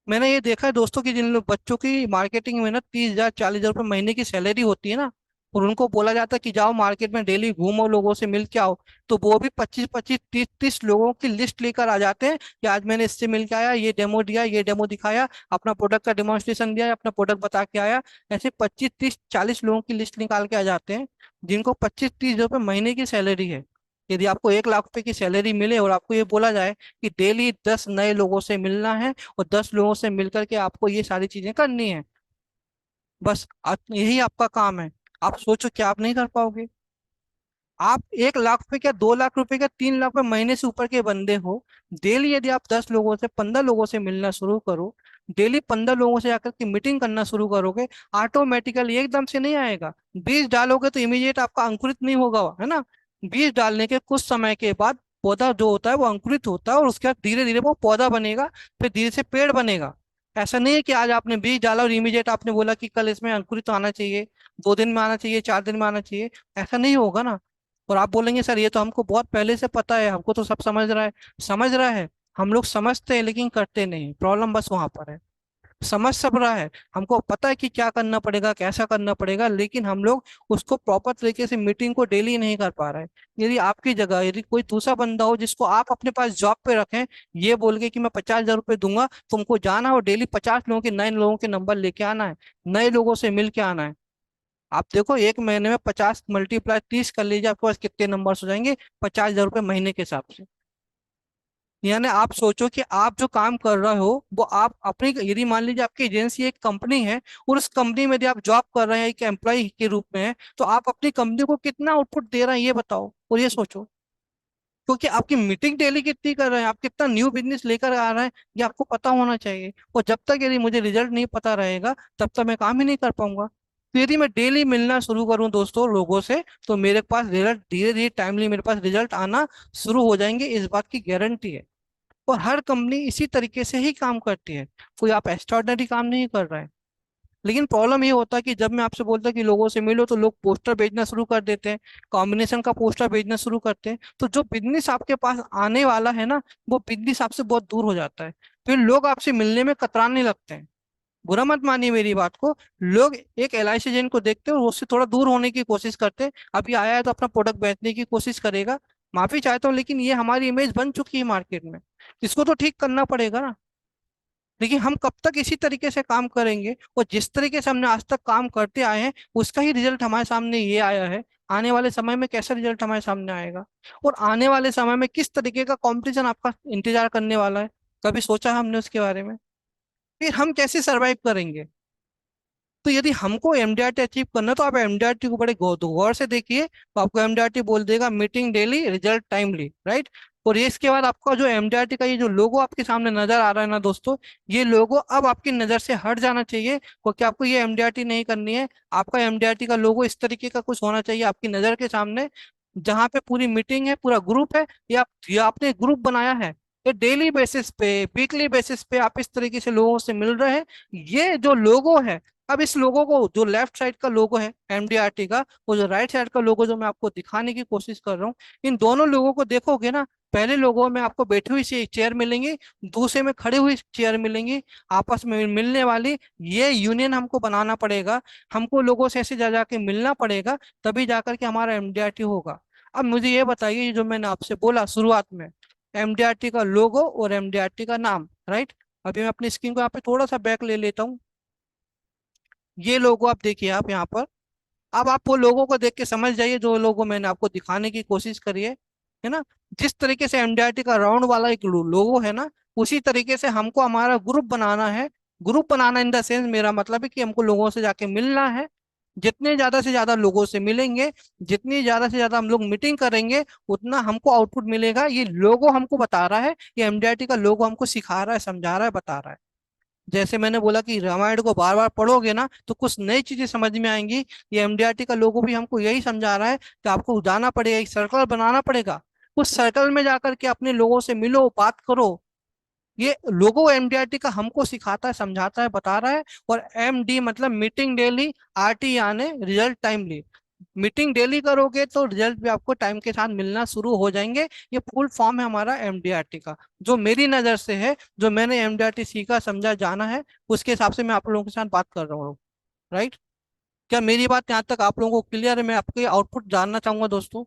मैंने ये देखा है दोस्तों कि जिन लोग बच्चों की मार्केटिंग में ना 30 हजार 40 हजार रुपये महीने की सैलरी होती है ना, और उनको बोला जाता है कि जाओ मार्केट में डेली घूमो, लोगों से मिल के आओ, तो वो भी 25 25 30 30 लोगों की लिस्ट लेकर आ जाते हैं कि आज मैंने इससे मिल के आया, ये डेमो दिया, ये डेमो दिखाया, अपना प्रोडक्ट का डिमॉन्स्ट्रेशन दिया, अपना प्रोडक्ट बता के आया। ऐसे 25 30 40 लोगों की लिस्ट निकाल के आ जाते हैं, जिनको 25 30 रुपये महीने की सैलरी है। यदि आपको 1 लाख रुपए की सैलरी मिले और आपको ये बोला जाए कि डेली 10 नए लोगों से मिलना है, और 10 लोगों से मिलकर के आपको ये सारी चीजें करनी है, बस यही आपका काम है, आप सोचो क्या आप नहीं कर पाओगे? आप 1 लाख रुपए क्या, 2 लाख रुपए क्या, 3 लाख रुपए महीने से ऊपर के बंदे हो, डेली यदि आप 10 लोगों से, 15 लोगों से मिलना शुरू करो, डेली 15 लोगों से आकर के मीटिंग करना शुरू करोगे, ऑटोमेटिकली एकदम से नहीं आएगा। बीज डालोगे तो इमीडिएट आपका अंकुरित नहीं होगा, है ना। बीज डालने के कुछ समय के बाद पौधा जो होता है वो अंकुरित होता है, और उसके बाद धीरे धीरे वो पौधा बनेगा, फिर धीरे से पेड़ बनेगा। ऐसा नहीं है कि आज आपने बीज डाला और इमीडिएट आपने बोला कि कल इसमें अंकुरित आना चाहिए, 2 दिन में आना चाहिए, 4 दिन में आना चाहिए, ऐसा नहीं होगा ना। और आप बोलेंगे सर ये तो हमको बहुत पहले से पता है, हमको तो सब समझ रहा है। समझ रहा है, हम लोग समझते हैं लेकिन करते नहीं, प्रॉब्लम बस वहां पर है। समझ सब रहा है, हमको पता है कि क्या करना पड़ेगा, कैसा करना पड़ेगा, लेकिन हम लोग उसको प्रॉपर तरीके से मीटिंग को डेली नहीं कर पा रहे हैं। यदि आपकी जगह यदि कोई दूसरा बंदा हो जिसको आप अपने पास जॉब पे रखें, ये बोल के कि मैं 50,000 रुपये दूंगा, तुमको जाना हो डेली 50 लोगों के, नए लोगों के नंबर लेके आना है, नए लोगों से मिल के आना है। आप देखो, एक महीने में 50 मल्टीप्लाई 30 कर लीजिए, आपके पास कितने नंबर हो जाएंगे? 50,000 रुपये महीने के हिसाब से। यानी आप सोचो कि आप जो काम कर रहे हो वो आप अपनी, यदि मान लीजिए आपकी एजेंसी एक कंपनी है, और उस कंपनी में यदि आप जॉब कर रहे हैं एक एम्प्लॉय के रूप में है, तो आप अपनी कंपनी को कितना आउटपुट दे रहे हैं ये बताओ और ये सोचो। क्योंकि आपकी मीटिंग डेली कितनी कर रहे हैं, आप कितना न्यू बिजनेस लेकर आ रहे हैं, ये आपको पता होना चाहिए। और जब तक यदि मुझे रिजल्ट नहीं पता रहेगा, तब तक मैं काम ही नहीं कर पाऊंगा। तो यदि मैं डेली मिलना शुरू करूं दोस्तों लोगों से, तो मेरे पास रिजल्ट धीरे धीरे टाइमली मेरे पास रिजल्ट आना शुरू हो जाएंगे, इस बात की गारंटी है। और हर कंपनी इसी तरीके से ही काम करती है, कोई आप एक्स्ट्राऑर्डिनरी काम नहीं कर रहा है। लेकिन प्रॉब्लम ये होता है कि जब मैं आपसे बोलता कि लोगों से मिलो, तो लोग पोस्टर भेजना शुरू कर देते हैं, कॉम्बिनेशन का पोस्टर भेजना शुरू करते हैं, तो जो बिजनेस आपके पास आने वाला है ना, वो बिजनेस आपसे बहुत दूर हो जाता है। फिर लोग आपसे मिलने में कतराने लगते हैं। बुरा मत मानिए मेरी बात को। लोग एक LIC एजेंट को देखते हैं और उससे थोड़ा दूर होने की कोशिश करते हैं, अभी आया है तो अपना प्रोडक्ट बेचने की कोशिश करेगा। माफी चाहता हूँ, लेकिन ये हमारी इमेज बन चुकी है मार्केट में, इसको तो ठीक करना पड़ेगा ना। लेकिन हम कब तक इसी तरीके से काम करेंगे? और जिस तरीके से हमने आज तक काम करते आए हैं, उसका ही रिजल्ट हमारे सामने ये आया है। आने वाले समय में कैसा रिजल्ट हमारे सामने आएगा? और आने वाले समय में किस तरीके का कंपटीशन आपका इंतजार करने वाला है? कभी सोचा हमने उसके बारे में? फिर हम कैसे सरवाइव करेंगे? तो यदि हमको MDRT अचीव करना है, तो आप MDRT को बड़े गौर से देखिए, तो आपको MDRT बोल देगा meeting daily result timely, right. और ये इसके बाद आपका जो MDRT का ये जो लोगो आपके सामने नजर आ रहा है ना दोस्तों, ये लोगो अब आपकी नजर से हट जाना चाहिए, क्योंकि आपको ये MDRT नहीं करनी है। आपका MDRT का लोगो इस तरीके का कुछ होना चाहिए आपकी नजर के सामने, जहाँ पे पूरी मीटिंग है, पूरा ग्रुप है, या आपने ग्रुप बनाया है, ये डेली बेसिस पे, वीकली बेसिस पे आप इस तरीके से लोगों से मिल रहे हैं। ये जो लोगो है, अब इस लोगो को, जो लेफ्ट साइड का लोगो है MDRT का, वो जो राइट साइड का लोगो जो मैं आपको दिखाने की कोशिश कर रहा हूँ, इन दोनों लोगों को देखोगे ना, पहले लोगों में आपको बैठी हुई चेयर मिलेंगी, दूसरे में खड़ी हुई चेयर मिलेंगी, आपस में मिलने वाली, ये यूनियन हमको बनाना पड़ेगा। हमको लोगों से ऐसे जा जाके मिलना पड़ेगा, तभी जाकर के हमारा MDRT होगा। अब मुझे ये बताइए, ये जो मैंने आपसे बोला शुरुआत में, MDRT का लोगो और MDRT का नाम, राइट। अभी मैं अपनी स्क्रीन को यहाँ पे थोड़ा सा बैक ले लेता हूँ। ये लोगो आप देखिए आप यहाँ पर। अब आप वो लोगों को देख के समझ जाइए, जो लोगो मैंने आपको दिखाने की कोशिश करी है ना। जिस तरीके से MDRT का राउंड वाला एक लोगो है ना, उसी तरीके से हमको हमारा ग्रुप बनाना है। Group banana in the sense, मेरा मतलब है कि हमको लोगों से जाके मिलना है। जितने ज्यादा से ज्यादा लोगों से मिलेंगे, जितनी ज्यादा से ज्यादा हम लोग मीटिंग करेंगे, उतना हमको आउटपुट मिलेगा। ये लोगो हमको बता रहा है, ये MDRT का लोगो हमको सिखा रहा है, समझा रहा है, बता रहा है। जैसे मैंने बोला कि रामायण को बार बार पढ़ोगे ना, तो कुछ नई चीजें समझ में आएंगी। ये MDRT का लोगो भी हमको यही समझा रहा है कि आपको जाना पड़ेगा, एक सर्कल बनाना पड़ेगा, उस सर्कल में जाकर के अपने लोगों से मिलो, बात करो। ये लोगो MDRT का हमको सिखाता है, समझाता है, बता रहा है। और MD मतलब मीटिंग डेली, RT यानी रिजल्ट टाइमली। मीटिंग डेली करोगे तो रिजल्ट भी आपको टाइम के साथ मिलना शुरू हो जाएंगे। ये फुल फॉर्म है हमारा MDRT का, जो मेरी नजर से है, जो मैंने MDRT सीखा, समझा, जाना है, उसके हिसाब से मैं आप लोगों के साथ बात कर रहा हूँ, राइट। क्या मेरी बात यहाँ तक आप लोगों को क्लियर है? मैं आपके आउटपुट जानना चाहूंगा दोस्तों।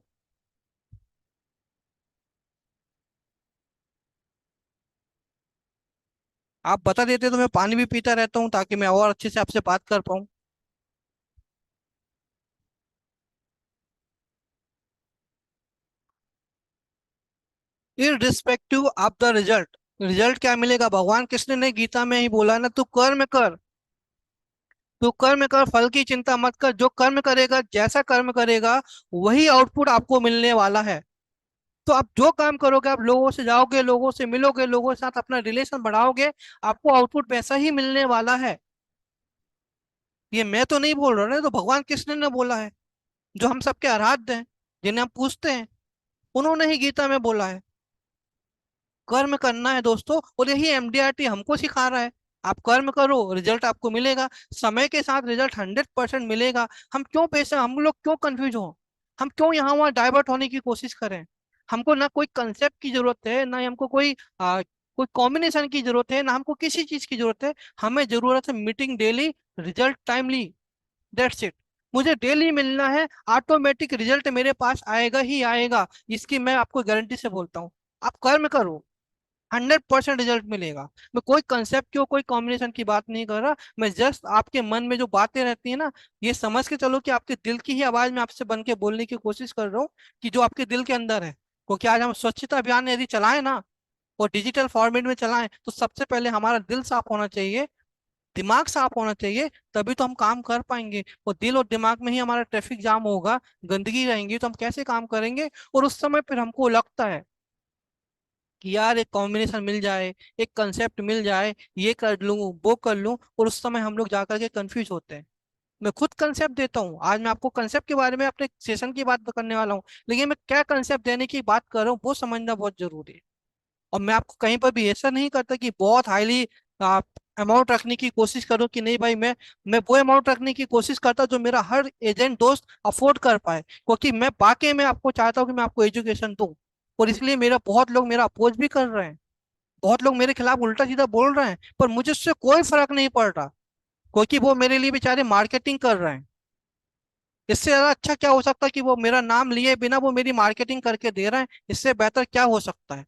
आप बता देते तो मैं पानी भी पीता रहता हूँ, ताकि मैं और अच्छे से आपसे बात कर पाऊँ। Irrespective of the result, result क्या मिलेगा? भगवान कृष्ण ने गीता में ही बोला ना, तू कर्म कर, तू कर्म कर, फल की चिंता मत कर। जो कर्म करेगा, जैसा कर्म करेगा, वही आउटपुट आपको मिलने वाला है। तो आप जो काम करोगे, आप लोगों से जाओगे, लोगों से मिलोगे, लोगों के साथ अपना रिलेशन बढ़ाओगे, आपको आउटपुट वैसा ही मिलने वाला है। ये मैं तो नहीं बोल रहा ना, तो भगवान कृष्ण ने बोला है, जो हम सबके आराध्य हैं, जिन्हें हम पूछते हैं, उन्होंने ही गीता में बोला है। कर्म करना है दोस्तों, और यही MDRT हमको सिखा रहा है। आप कर्म करो, रिजल्ट आपको मिलेगा, समय के साथ रिजल्ट 100% मिलेगा। हम क्यों पैसे, हम लोग क्यों कंफ्यूज हो, हम क्यों यहाँ वहाँ डाइवर्ट होने की कोशिश करें? हमको ना कोई कंसेप्ट की जरूरत है, ना ही हमको कोई कोई कॉम्बिनेशन की जरूरत है, ना हमको किसी चीज की जरूरत है। हमें जरूरत है meeting daily, result timely, that's it. मुझे डेली मिलना है, ऑटोमेटिक रिजल्ट मेरे पास आएगा ही आएगा, इसकी मैं आपको गारंटी से बोलता हूँ। आप कर्म करो, 100% रिजल्ट मिलेगा। मैं कोई कंसेप्ट की, कोई कॉम्बिनेशन की बात नहीं कर रहा, मैं जस्ट आपके मन में जो बातें रहती है ना, ये समझ के चलो कि आपके दिल की ही आवाज में आपसे बन के बोलने की कोशिश कर रहा हूँ, कि जो आपके दिल के अंदर है। क्योंकि आज हम स्वच्छता अभियान यदि चलाएं ना, और डिजिटल फॉर्मेट में चलाएं, तो सबसे पहले हमारा दिल साफ होना चाहिए, दिमाग साफ होना चाहिए, तभी तो हम काम कर पाएंगे। और दिल और दिमाग में ही हमारा ट्रैफिक जाम होगा, गंदगी रहेंगी, तो हम कैसे काम करेंगे। और उस समय फिर हमको लगता है कि यार एक कॉम्बिनेशन मिल जाए, एक कंसेप्ट मिल जाए, ये कर लूँ वो कर लूँ, और उस समय हम लोग जाकर के कंफ्यूज होते हैं। मैं खुद कंसेप्ट देता हूँ, आज मैं आपको कंसेप्ट के बारे में अपने सेशन की बात करने वाला हूँ, लेकिन मैं क्या कंसेप्ट देने की बात कर रहा हूँ वो समझना बहुत जरूरी है। और मैं आपको कहीं पर भी ऐसा नहीं करता कि बहुत हाईली अमाउंट रखने की कोशिश करूं, कि नहीं भाई मैं वो अमाउंट रखने की कोशिश करता जो मेरा हर एजेंट दोस्त अफोर्ड कर पाए, क्योंकि मैं वाकई में आपको चाहता हूं कि मैं आपको एजुकेशन दूं। और इसलिए मेरा बहुत लोग मेरा अपोज भी कर रहे हैं, बहुत लोग मेरे खिलाफ उल्टा सीधा बोल रहे हैं, पर मुझे उससे कोई फर्क नहीं पड़ रहा, क्योंकि वो मेरे लिए बेचारे मार्केटिंग कर रहे हैं। इससे ज्यादा अच्छा क्या हो सकता है कि वो मेरा नाम लिए बिना वो मेरी मार्केटिंग करके दे रहे हैं, इससे बेहतर क्या हो सकता है।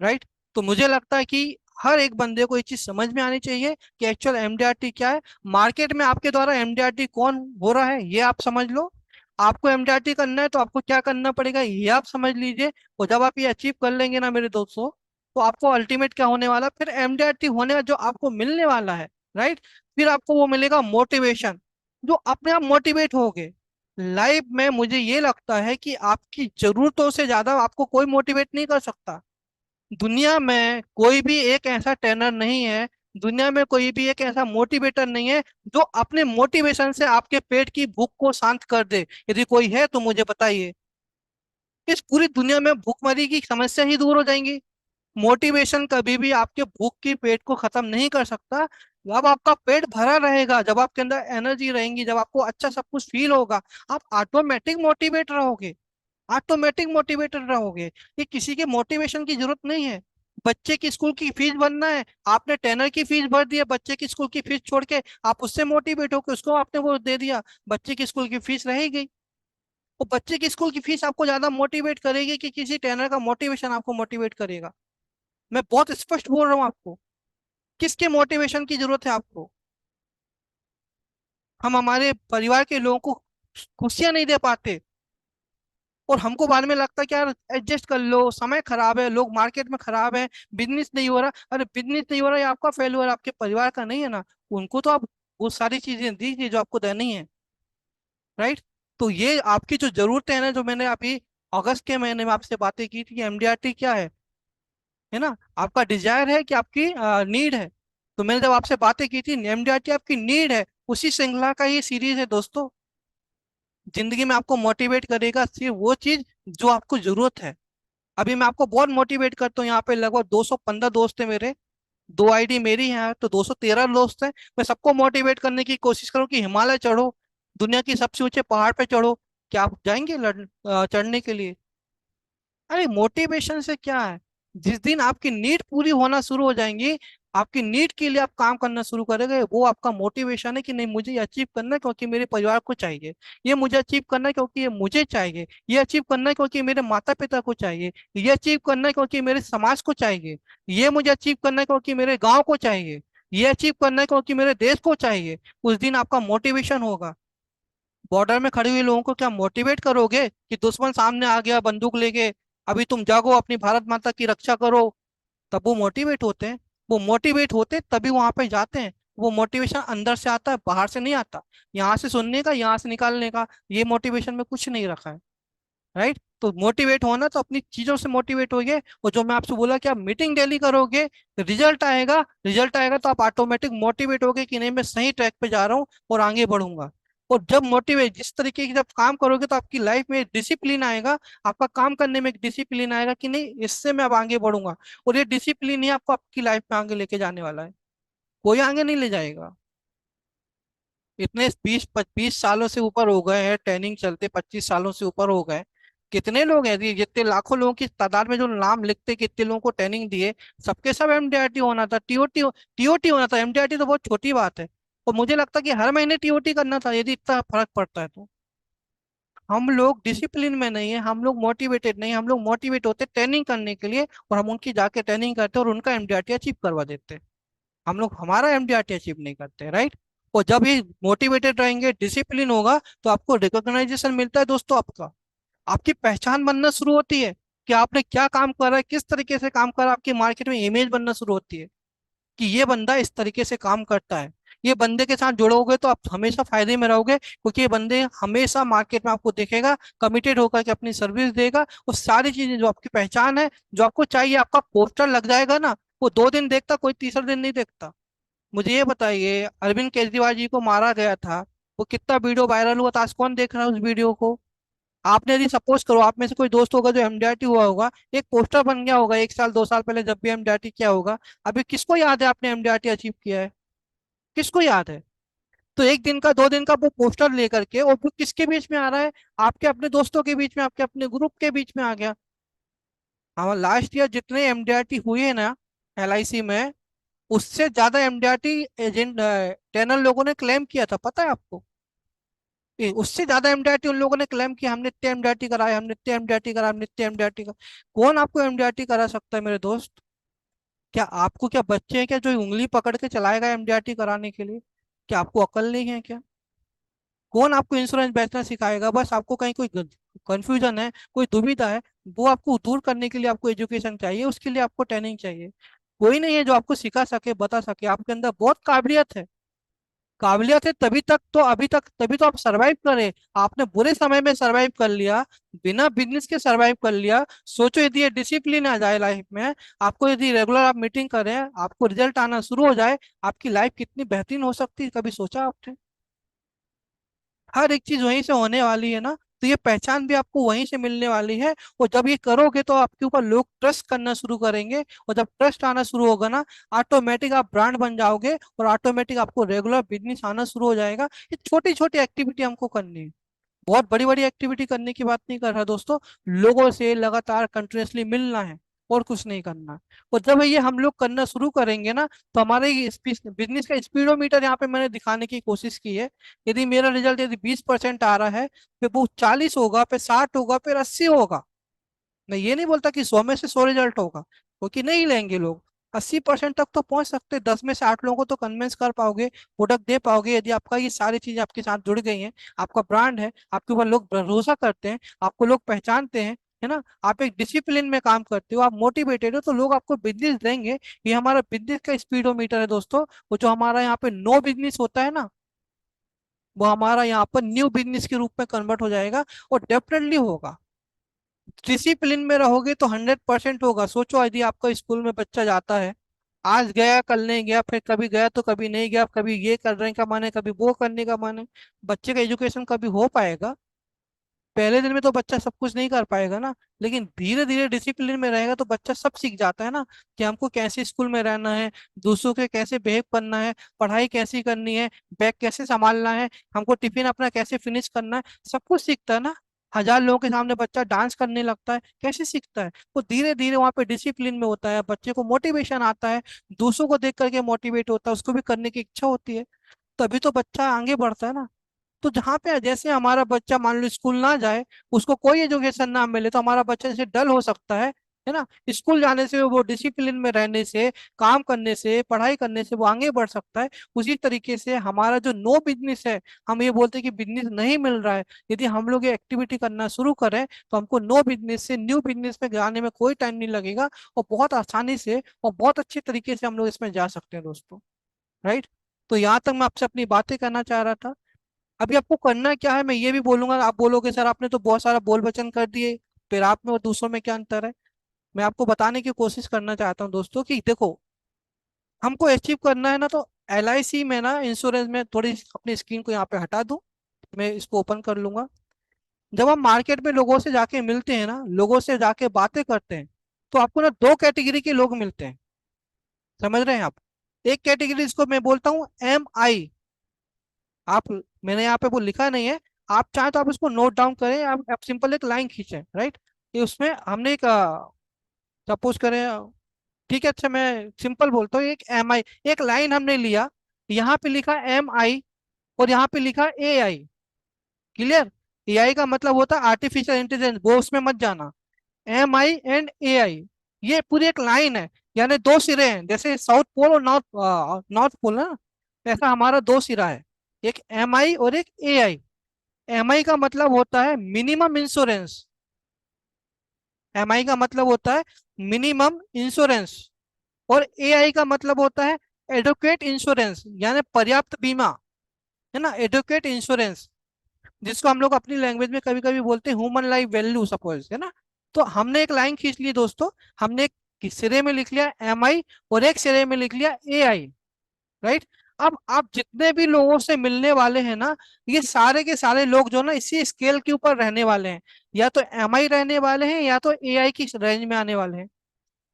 राइट। तो मुझे लगता है कि हर एक बंदे को ये चीज समझ में आनी चाहिए कि एक्चुअल एमडीआरटी क्या है। मार्केट में आपके द्वारा एमडीआरटी कौन हो रहा है ये आप समझ लो। आपको एमडीआरटी करना है तो आपको क्या करना पड़ेगा ये आप समझ लीजिए। और जब आप ये अचीव कर लेंगे ना मेरे दोस्तों, तो आपको अल्टीमेट क्या होने वाला, फिर एमडीआरटी होने का जो आपको मिलने वाला है, राइट, फिर आपको वो मिलेगा मोटिवेशन, जो अपने आप मोटिवेट होगे। लाइफ में मुझे ये लगता है कि आपकी जरूरतों से ज्यादा आपको कोई मोटिवेट नहीं कर सकता। दुनिया में कोई भी एक ऐसा ट्रेनर नहीं है, दुनिया में कोई भी एक ऐसा मोटिवेटर नहीं है जो अपने मोटिवेशन से आपके पेट की भूख को शांत कर दे। यदि कोई है तो मुझे बताइए। इस पूरी दुनिया में भूखमरी की समस्या ही दूर हो जाएंगी। मोटिवेशन कभी भी आपके भूख की पेट को खत्म नहीं कर सकता। जब आपका पेट भरा रहेगा, जब आपके अंदर एनर्जी रहेंगी, जब आपको अच्छा सब कुछ फील होगा, आप ऑटोमेटिक मोटिवेट रहोगे, ऑटोमेटिक मोटिवेटेड रहोगे। ये किसी के मोटिवेशन की जरूरत नहीं है। बच्चे की स्कूल की फीस भरना है, आपने टेनर की फीस भर दिया, बच्चे की स्कूल की फीस छोड़ के आप उससे मोटिवेट होकर उसको आपने वो दे दिया, बच्चे की स्कूल की फीस रह गई। वो बच्चे की स्कूल की फीस आपको ज्यादा मोटिवेट करेगी कि किसी ट्रेनर का मोटिवेशन आपको मोटिवेट करेगा। मैं बहुत स्पष्ट बोल रहा हूँ आपको, किसके मोटिवेशन की जरूरत है आपको। हम हमारे परिवार के लोगों को खुशियां नहीं दे पाते, और हमको बाद में लगता है कि यार एडजस्ट कर लो, समय खराब है, लोग मार्केट में खराब है, बिजनेस नहीं हो रहा। अरे बिजनेस नहीं हो रहा, ये आपका फेल्यूर, आपके परिवार का नहीं है ना। उनको तो आप वो सारी चीजें दीजिए जो आपको देनी है। राइट। तो ये आपकी जो जरूरतें हैं ना, जो मैंने अभी अगस्त के महीने में आपसे बातें की थी कि एमडीआरटी क्या है ना, आपका डिजायर है कि आपकी नीड है। तो मैंने जब आपसे बातें की थी, एमडीआरटी आपकी नीड है, उसी श्रृंखला का ये सीरीज है दोस्तों। जिंदगी में आपको मोटिवेट करेगा सिर्फ वो चीज जो आपको जरूरत है। अभी मैं आपको बहुत मोटिवेट करता हूँ, यहाँ पे लगभग 215 दोस्त हैं मेरे, 2 आईडी मेरी हैं, तो 213 दोस्त हैं। मैं सबको मोटिवेट करने की कोशिश करूँ कि हिमालय चढ़ो, दुनिया की सबसे ऊंचे पहाड़ पे चढ़ो। क्या आप जाएंगे चढ़ने के लिए? अरे मोटिवेशन से क्या है, जिस दिन आपकी नीड पूरी होना शुरू हो जाएंगी, आपकी नीड के लिए आप काम करना शुरू करेंगे, वो आपका मोटिवेशन है कि नहीं मुझे ये अचीव करना है क्योंकि मेरे परिवार को चाहिए, ये मुझे अचीव करना है क्योंकि ये मुझे चाहिए, ये अचीव करना है क्योंकि मेरे माता पिता को चाहिए, ये अचीव करना है क्योंकि मेरे समाज को चाहिए, ये मुझे अचीव करना है क्योंकि मेरे गाँव को चाहिए, ये अचीव करना है क्योंकि मेरे देश को चाहिए। उस दिन आपका मोटिवेशन होगा। बॉर्डर में खड़े हुए लोगों को क्या मोटिवेट करोगे कि दुश्मन सामने आ गया बंदूक लेके, अभी तुम जागो अपनी भारत माता की रक्षा करो, तब वो मोटिवेट होते हैं। वो मोटिवेट होते तभी वहां पे जाते हैं। वो मोटिवेशन अंदर से आता है, बाहर से नहीं आता। यहाँ से सुनने का, यहाँ से निकालने का, ये मोटिवेशन में कुछ नहीं रखा है। राइट। तो मोटिवेट होना तो अपनी चीजों से मोटिवेट होगे। और जो मैं आपसे बोला कि आप मीटिंग डेली करोगे, रिजल्ट आएगा, रिजल्ट आएगा तो आप ऑटोमेटिक मोटिवेट होगे कि नहीं मैं सही ट्रैक पे जा रहा हूँ और आगे बढ़ूंगा। और जब मोटिवेट जिस तरीके की जब काम करोगे तो आपकी लाइफ में डिसिप्लिन आएगा, आपका काम करने में एक डिसिप्लिन आएगा कि नहीं इससे मैं अब आगे बढ़ूंगा। और ये डिसिप्लिन ही आपको आपकी लाइफ में आगे लेके जाने वाला है, कोई आगे नहीं ले जाएगा। इतने 20-25 सालों से ऊपर हो गए हैं ट्रेनिंग चलते, 25 सालों से ऊपर हो गए। कितने लोग हैं ये, जितने लाखों लोगों की तादाद में जो नाम लिखते, कितने लोगों को ट्रेनिंग दिए, सबके सब एमडीआरटी होना था, टीओटी टीओटी होना था। एमडीआरटी तो बहुत छोटी बात है। और मुझे लगता है कि हर महीने टीओटी करना था यदि इतना फर्क पड़ता है तो। हम लोग डिसिप्लिन में नहीं है, हम लोग मोटिवेटेड नहीं, हम लोग मोटिवेट होते ट्रेनिंग करने के लिए, और हम उनकी जाके ट्रेनिंग करते हैं और उनका एमडीआरटी अचीव करवा देते हैं। हम लोग हमारा एमडीआरटी अचीव नहीं करते, राइट। और जब ये मोटिवेटेड रहेंगे, डिसिप्लिन होगा, तो आपको रिकॉग्नाइजेशन मिलता है दोस्तों। आपका, आपकी पहचान बनना शुरू होती है कि आपने क्या काम करा है, किस तरीके से काम करा, आपकी मार्केट में इमेज बनना शुरू होती है कि ये बंदा इस तरीके से काम करता है। ये बंदे के साथ जुड़ोगे तो आप हमेशा फायदे में रहोगे, क्योंकि ये बंदे हमेशा मार्केट में आपको देखेगा, कमिटेड होकर के अपनी सर्विस देगा। और सारी चीजें जो आपकी पहचान है, जो आपको चाहिए, आपका पोस्टर लग जाएगा ना, वो 2 दिन देखता, कोई तीसरा दिन नहीं देखता। मुझे ये बताइए, अरविंद केजरीवाल जी को मारा गया था, वो कितना वीडियो वायरल हुआ था, आज कौन देख रहा है उस वीडियो को? आपने यदि सपोज करो, आप में से कोई दोस्त होगा जो एमडीआरटी हुआ होगा, एक पोस्टर बन गया होगा 1 साल 2 साल पहले जब भी एमडीआरटी किया होगा। अभी किसको याद है आपने एमडीआरटी अचीव किया है? किसको याद है? तो 1 दिन का 2 दिन का वो पोस्टर लेकर के, और वो किसके बीच में आ रहा है? आपके अपने दोस्तों के बीच में, आपके अपने ग्रुप के बीच में आ गया। हाँ, लास्ट ईयर जितने एमडीआरटी हुए हैं ना एलआईसी में, उससे ज्यादा एमडीआरटी एजेंट टैनल लोगों ने क्लेम किया था, पता है आपको? उससे ज्यादा एमडीआरटी उन लोगों ने क्लेम किया, हमने इतने एमडीआरटी कराए, हमने इतने एमडीआरटी करा, हमने इतने एमडीआरटी करा। कौन आपको एमडीआरटी करा सकता है मेरे दोस्त? क्या आपको, क्या बच्चे हैं क्या जो उंगली पकड़ के चलाएगा एमडीआरटी कराने के लिए? क्या आपको अकल नहीं है क्या? कौन आपको इंश्योरेंस बेचना सिखाएगा? बस आपको कहीं कोई कंफ्यूजन है, कोई दुविधा है, वो आपको दूर करने के लिए आपको एजुकेशन चाहिए, उसके लिए आपको ट्रेनिंग चाहिए। कोई नहीं है जो आपको सिखा सके, बता सके। आपके अंदर बहुत काबिलियत है, काबिलियत है, तभी तक तो, अभी तक तभी तो आप सरवाइव करे। आपने बुरे समय में सरवाइव कर लिया, बिना बिजनेस के सरवाइव कर लिया। सोचो यदि ये डिसिप्लिन आ जाए लाइफ में, आपको यदि रेगुलर आप मीटिंग करें, आपको रिजल्ट आना शुरू हो जाए, आपकी लाइफ कितनी बेहतरीन हो सकती है, कभी सोचा आपने? हर एक चीज वहीं से होने वाली है ना, तो ये पहचान भी आपको वहीं से मिलने वाली है। और जब ये करोगे तो आपके ऊपर लोग ट्रस्ट करना शुरू करेंगे, और जब ट्रस्ट आना शुरू होगा ना, ऑटोमेटिक आप ब्रांड बन जाओगे, और ऑटोमेटिक आपको रेगुलर बिजनेस आना शुरू हो जाएगा। ये छोटी छोटी एक्टिविटी हमको करनी है, बहुत बड़ी बड़ी एक्टिविटी करने की बात नहीं कर रहा दोस्तों। लोगों से लगातार कंटिन्यूअसली मिलना है, और कुछ नहीं करना है। और जब ये हम लोग करना शुरू करेंगे ना, तो हमारे बिजनेस का स्पीडोमीटर यहाँ पे मैंने दिखाने की कोशिश की है। यदि मेरा रिजल्ट यदि 20% आ रहा है, फिर वो 40 होगा, फिर 60 होगा, फिर 80 होगा। मैं ये नहीं बोलता कि 100 में से 100 रिजल्ट होगा, क्योंकि नहीं लेंगे लोग। 80% तक तो पहुंच सकते हैं, 10 में से 8 लोगों को तो कन्विंस कर पाओगे, प्रोडक्ट दे पाओगे, यदि आपका ये सारी चीजें आपके साथ जुड़ गई हैं। आपका ब्रांड है, आपके ऊपर लोग भरोसा करते हैं, आपको लोग पहचानते हैं, है ना। आप एक डिसिप्लिन में काम करते हो, आप मोटिवेटेड हो, तो लोग आपको बिजनेस देंगे। ये हमारा बिजनेस का स्पीडोमीटर है दोस्तों। वो जो हमारा यहाँ पे नो बिजनेस होता है ना, वो हमारा यहाँ पर न्यू बिजनेस के रूप में कन्वर्ट हो जाएगा, और डेफिनेटली होगा। डिसिप्लिन में रहोगे तो 100% होगा। सोचो यदि आपका स्कूल में बच्चा जाता है, आज गया कल नहीं गया, फिर कभी गया तो कभी नहीं गया, कभी ये करने का मन है, कभी वो करने का मन है, बच्चे का एजुकेशन कभी हो पाएगा? पहले दिन में तो बच्चा सब कुछ नहीं कर पाएगा ना। लेकिन धीरे धीरे डिसिप्लिन में रहेगा तो बच्चा सब सीख जाता है ना, कि हमको कैसे स्कूल में रहना है, दूसरों के कैसे बिहेव करना है, पढ़ाई कैसी करनी है, बैग कैसे संभालना है, हमको टिफिन अपना कैसे फिनिश करना है, सब कुछ सीखता है ना। 1000 लोगों के सामने बच्चा डांस करने लगता है, कैसे सीखता है? वो धीरे धीरे वहाँ पे डिसिप्लिन में होता है, बच्चे को मोटिवेशन आता है, दूसरों को देख करके मोटिवेट होता है, उसको भी करने की इच्छा होती है, तभी तो बच्चा आगे बढ़ता है ना। तो जहाँ पे जैसे हमारा बच्चा मान लो स्कूल ना जाए, उसको कोई एजुकेशन ना मिले, तो हमारा बच्चा जैसे डल हो सकता है ना। स्कूल जाने से, वो डिसिप्लिन में रहने से, काम करने से, पढ़ाई करने से वो आगे बढ़ सकता है। उसी तरीके से हमारा जो नो बिजनेस है, हम ये बोलते हैं कि बिजनेस नहीं मिल रहा है, यदि हम लोग ये एक्टिविटी करना शुरू करें, तो हमको नो बिजनेस से न्यू बिजनेस में जाने में कोई टाइम नहीं लगेगा, और बहुत आसानी से और बहुत अच्छे तरीके से हम लोग इसमें जा सकते हैं दोस्तों, राइट। तो यहाँ तक मैं आपसे अपनी बातें करना चाह रहा था। अभी आपको करना क्या है मैं ये भी बोलूंगा, आप बोलोगे सर आपने तो बहुत सारा बोल बचन कर दिए, फिर आप में और दूसरों में क्या अंतर है? मैं आपको बताने की कोशिश करना चाहता हूँ दोस्तों कि देखो, हमको अचीव करना है ना, तो एलआईसी में ना, इंश्योरेंस में, थोड़ी अपनी स्क्रीन को यहाँ पे हटा दूं, मैं इसको ओपन कर लूंगा। जब हम मार्केट में लोगों से जाके मिलते हैं ना, लोगों से जाके बातें करते हैं, तो आपको ना 2 कैटेगरी के लोग मिलते हैं, समझ रहे हैं आप? एक कैटेगरी, इसको मैं बोलता हूँ MI। आप, मैंने यहाँ पे वो लिखा नहीं है, आप चाहें तो आप इसको नोट डाउन करें, आप सिंपल एक लाइन खींचें, राइट। ये उसमें हमने एक सपोज करें, ठीक है, अच्छा मैं सिंपल बोलता हूँ, एक एम आई, एक लाइन हमने लिया, यहाँ पे लिखा एम आई और यहाँ पे लिखा ए आई। क्लियर? ए आई का मतलब होता है आर्टिफिशियल इंटेलिजेंस, वो उसमें मत जाना। एम आई एंड ए आई, ये पूरी एक लाइन है, यानी दो सिरे हैं, जैसे साउथ पोल और नॉर्थ नॉर्थ पोल ना, ऐसा हमारा दो सिरा है, एक एम आई और एक ए आई। एम आई का मतलब होता है मिनिमम इंश्योरेंस, एम आई का मतलब होता है मिनिमम इंश्योरेंस, और ए आई का मतलब होता है एडुकेट इंश्योरेंस, यानी पर्याप्त बीमा, है ना, एडुकेट इंश्योरेंस, जिसको हम लोग अपनी लैंग्वेज में कभी कभी बोलते हैं ह्यूमन लाइफ वैल्यू सपोज, है ना। तो हमने एक लाइन खींच ली दोस्तों, हमने एक सिरे में लिख लिया एम आई और एक सिरे में लिख लिया ए आई, राइट। अब आप जितने भी लोगों से मिलने वाले हैं ना, ये सारे के सारे लोग जो ना इसी स्केल के ऊपर रहने वाले हैं, या तो एम आई रहने वाले हैं या तो ए आई की रेंज में आने वाले हैं।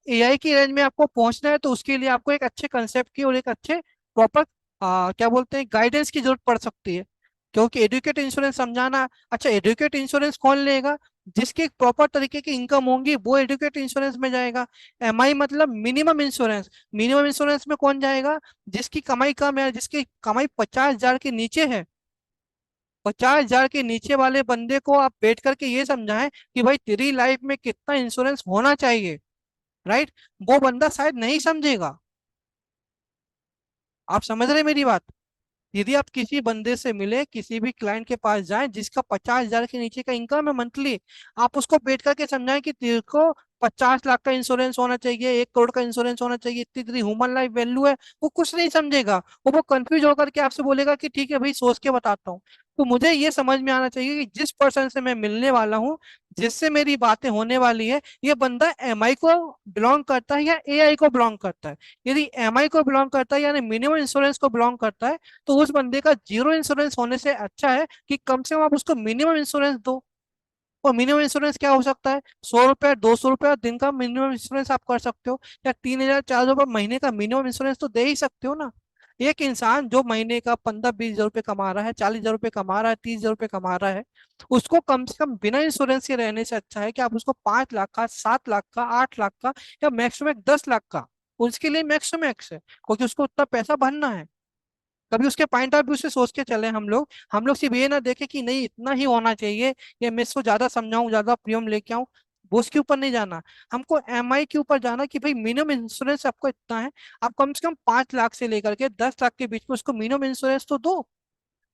एआई की रेंज में आपको पहुंचना है तो उसके लिए आपको एक अच्छे कंसेप्ट की और एक अच्छे प्रॉपर क्या बोलते हैं गाइडेंस की जरूरत पड़ सकती है, क्योंकि एडुकेट इंश्योरेंस समझाना, अच्छा एडुकेट इंश्योरेंस कौन लेगा, जिसकी प्रॉपर तरीके की इनकम होंगी वो एडुकेट इंश्योरेंस में जाएगा। एमआई मतलब मिनिमम इंश्योरेंस, मिनिमम इंश्योरेंस में कौन जाएगा, जिसकी कमाई कम है, जिसकी कमाई 50,000 के नीचे है। 50,000 के नीचे वाले बंदे को आप बैठ करके ये समझाएं कि भाई तेरी लाइफ में कितना इंश्योरेंस होना चाहिए, राइट, वो बंदा शायद नहीं समझेगा। आप समझ रहे हैं मेरी बात? यदि आप किसी बंदे से मिले, किसी भी क्लाइंट के पास जाएं जिसका 50,000 के नीचे का इनकम है मंथली, आप उसको बैठ करके समझाएं कि तेरे को 50 लाख का इंश्योरेंस होना चाहिए, 1 करोड़ का इंश्योरेंस होना चाहिए, इतनी तेरी ह्यूमन लाइफ वैल्यू है, वो कुछ नहीं समझेगा। वो कंफ्यूज होकर के आपसे बोलेगा कि ठीक है भाई सोच के बताता हूँ। तो मुझे ये समझ में आना चाहिए कि जिस पर्सन से मैं मिलने वाला हूँ, जिससे मेरी बातें होने वाली है, ये बंदा एमआई को बिलोंग करता है या एआई को बिलोंग करता है। यदि एमआई को बिलोंग करता है यानी मिनिमम इंश्योरेंस को बिलोंग करता है, तो उस बंदे का जीरो इंश्योरेंस होने से अच्छा है कि कम से कम आप उसको मिनिमम इंश्योरेंस दो। और मिनिमम इंश्योरेंस क्या हो सकता है, 100 रुपया 200 रुपया दिन का मिनिमम इंश्योरेंस आप कर सकते हो, या 3,000 4,000 रुपये महीने का मिनिमम इंश्योरेंस तो दे ही सकते हो ना। एक इंसान जो महीने का 15-20 हजार रुपये कमा रहा है, 40,000 रुपये कमा रहा है, 30,000 रुपये कमा रहा है, उसको कम से कम बिना इंश्योरेंस के रहने से अच्छा है कि आप उसको 5 लाख का, 7 लाख का, 8 लाख का, या मैक्सिमम 10 लाख का, उसके लिए मैक्सिमम मैक्स है, क्योंकि उसको उतना पैसा भरना है। कभी उसके पॉइंट ऑफ व्यू से सोच के चले हम लोग सिर्फ ये ना देखें कि नहीं इतना ही होना चाहिए, या मैं इसको ज्यादा समझाऊं, ज्यादा प्रीमियम लेके आऊं, वो उसके ऊपर नहीं जाना। हमको एमआई के ऊपर जाना कि भाई मिनिमम इंश्योरेंस आपको इतना है, आप कम से कम 5 लाख से लेकर के 10 लाख के बीच में उसको मिनिमम इंश्योरेंस तो दो।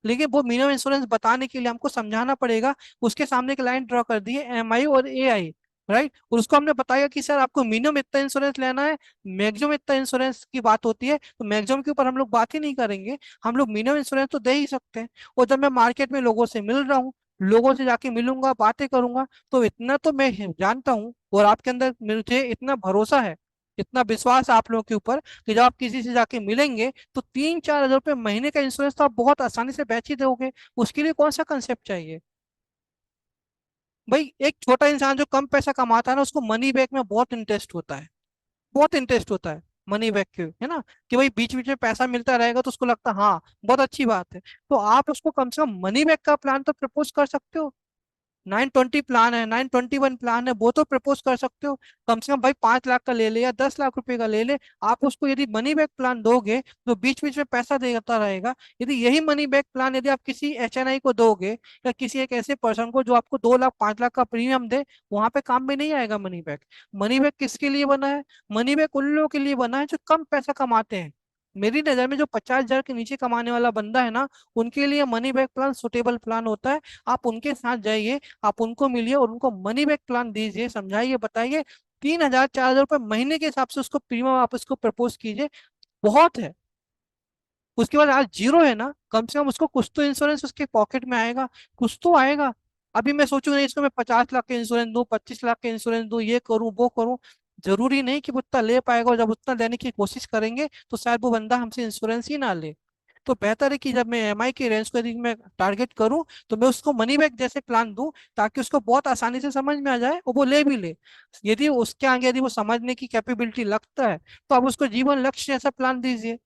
लेकिन वो मिनिमम इंश्योरेंस बताने के लिए हमको समझाना पड़ेगा, उसके सामने एक लाइन ड्रॉ कर दी है एम आई और ए आई, राइट, और उसको हमने बताया कि सर आपको मिनिमम इतना इंश्योरेंस लेना है, मैक्सिमम इतना इंश्योरेंस की बात होती है, तो मैक्सिमम के ऊपर हम लोग बात ही नहीं करेंगे, हम लोग मिनिमम इंश्योरेंस तो दे ही सकते हैं। और जब मैं मार्केट में लोगों से मिल रहा हूँ, लोगों से जाके मिलूंगा, बातें करूंगा, तो इतना तो मैं जानता हूँ, और आपके अंदर मुझे इतना भरोसा है, इतना विश्वास है आप लोगों के ऊपर, कि जब आप किसी से जाके मिलेंगे तो 3-4 हजार रुपये महीने का इंश्योरेंस तो आप बहुत आसानी से बेच ही दोगे। उसके लिए कौन सा कंसेप्ट चाहिए भाई? एक छोटा इंसान जो कम पैसा कमाता है ना, उसको मनी बैक में बहुत इंटरेस्ट होता है, बहुत इंटरेस्ट होता है मनी बैक के, है ना, कि भाई बीच बीच में पैसा मिलता रहेगा तो उसको लगता है हाँ बहुत अच्छी बात है। तो आप उसको कम से कम मनी बैक का प्लान तो प्रपोज कर सकते हो। 920 प्लान है, 921 प्लान है, वो तो प्रपोज कर सकते हो। कम से कम भाई 5 लाख का ले ले या 10 लाख रुपए का ले ले, आप उसको यदि मनी बैक प्लान दोगे तो बीच बीच में पैसा देता रहेगा। यदि यही मनी बैक प्लान यदि आप किसी एचएनआई को दोगे, या किसी एक ऐसे पर्सन को जो आपको 2 लाख 5 लाख का प्रीमियम दे, वहां पे काम में नहीं आएगा मनी बैक। मनी बैक किसके लिए बना है? मनी बैक उन लोगों के लिए बना है जो कम पैसा कमाते हैं। मेरी नजर में जो 50,000 के नीचे कमाने वाला बंदा है ना, उनके लिए money back plan suitable plan होता है। आप उनके साथ जाइए, आप उनको मिलिए और उनको मनी बैक प्लान दीजिए, समझाइए, बताइए, 3,000 4,000 रुपये महीने के हिसाब से उसको प्रीमियम आप उसको प्रपोज कीजिए, बहुत है। उसके बाद आज जीरो है ना, कम से कम उसको कुछ तो इंश्योरेंस उसके पॉकेट में आएगा, कुछ तो आएगा। अभी मैं सोचूं नहीं इसको मैं 50 लाख के इंश्योरेंस दूं, 25 लाख के इंश्योरेंस दूं, ये करूं वो करूं, जरूरी नहीं कि वो उतना ले पाएगा, और जब उतना लेने की कोशिश करेंगे तो शायद वो बंदा हमसे इंश्योरेंस ही ना ले। तो बेहतर है कि जब मैं एमआई की रेंज को यदि मैं टारगेट करूं, तो मैं उसको मनी बैक जैसे प्लान दूं, ताकि उसको बहुत आसानी से समझ में आ जाए और वो ले भी ले। यदि उसके आगे यदि वो समझने की कैपेबिलिटी लगता है, तो आप उसको जीवन लक्ष्य जैसा प्लान दीजिए,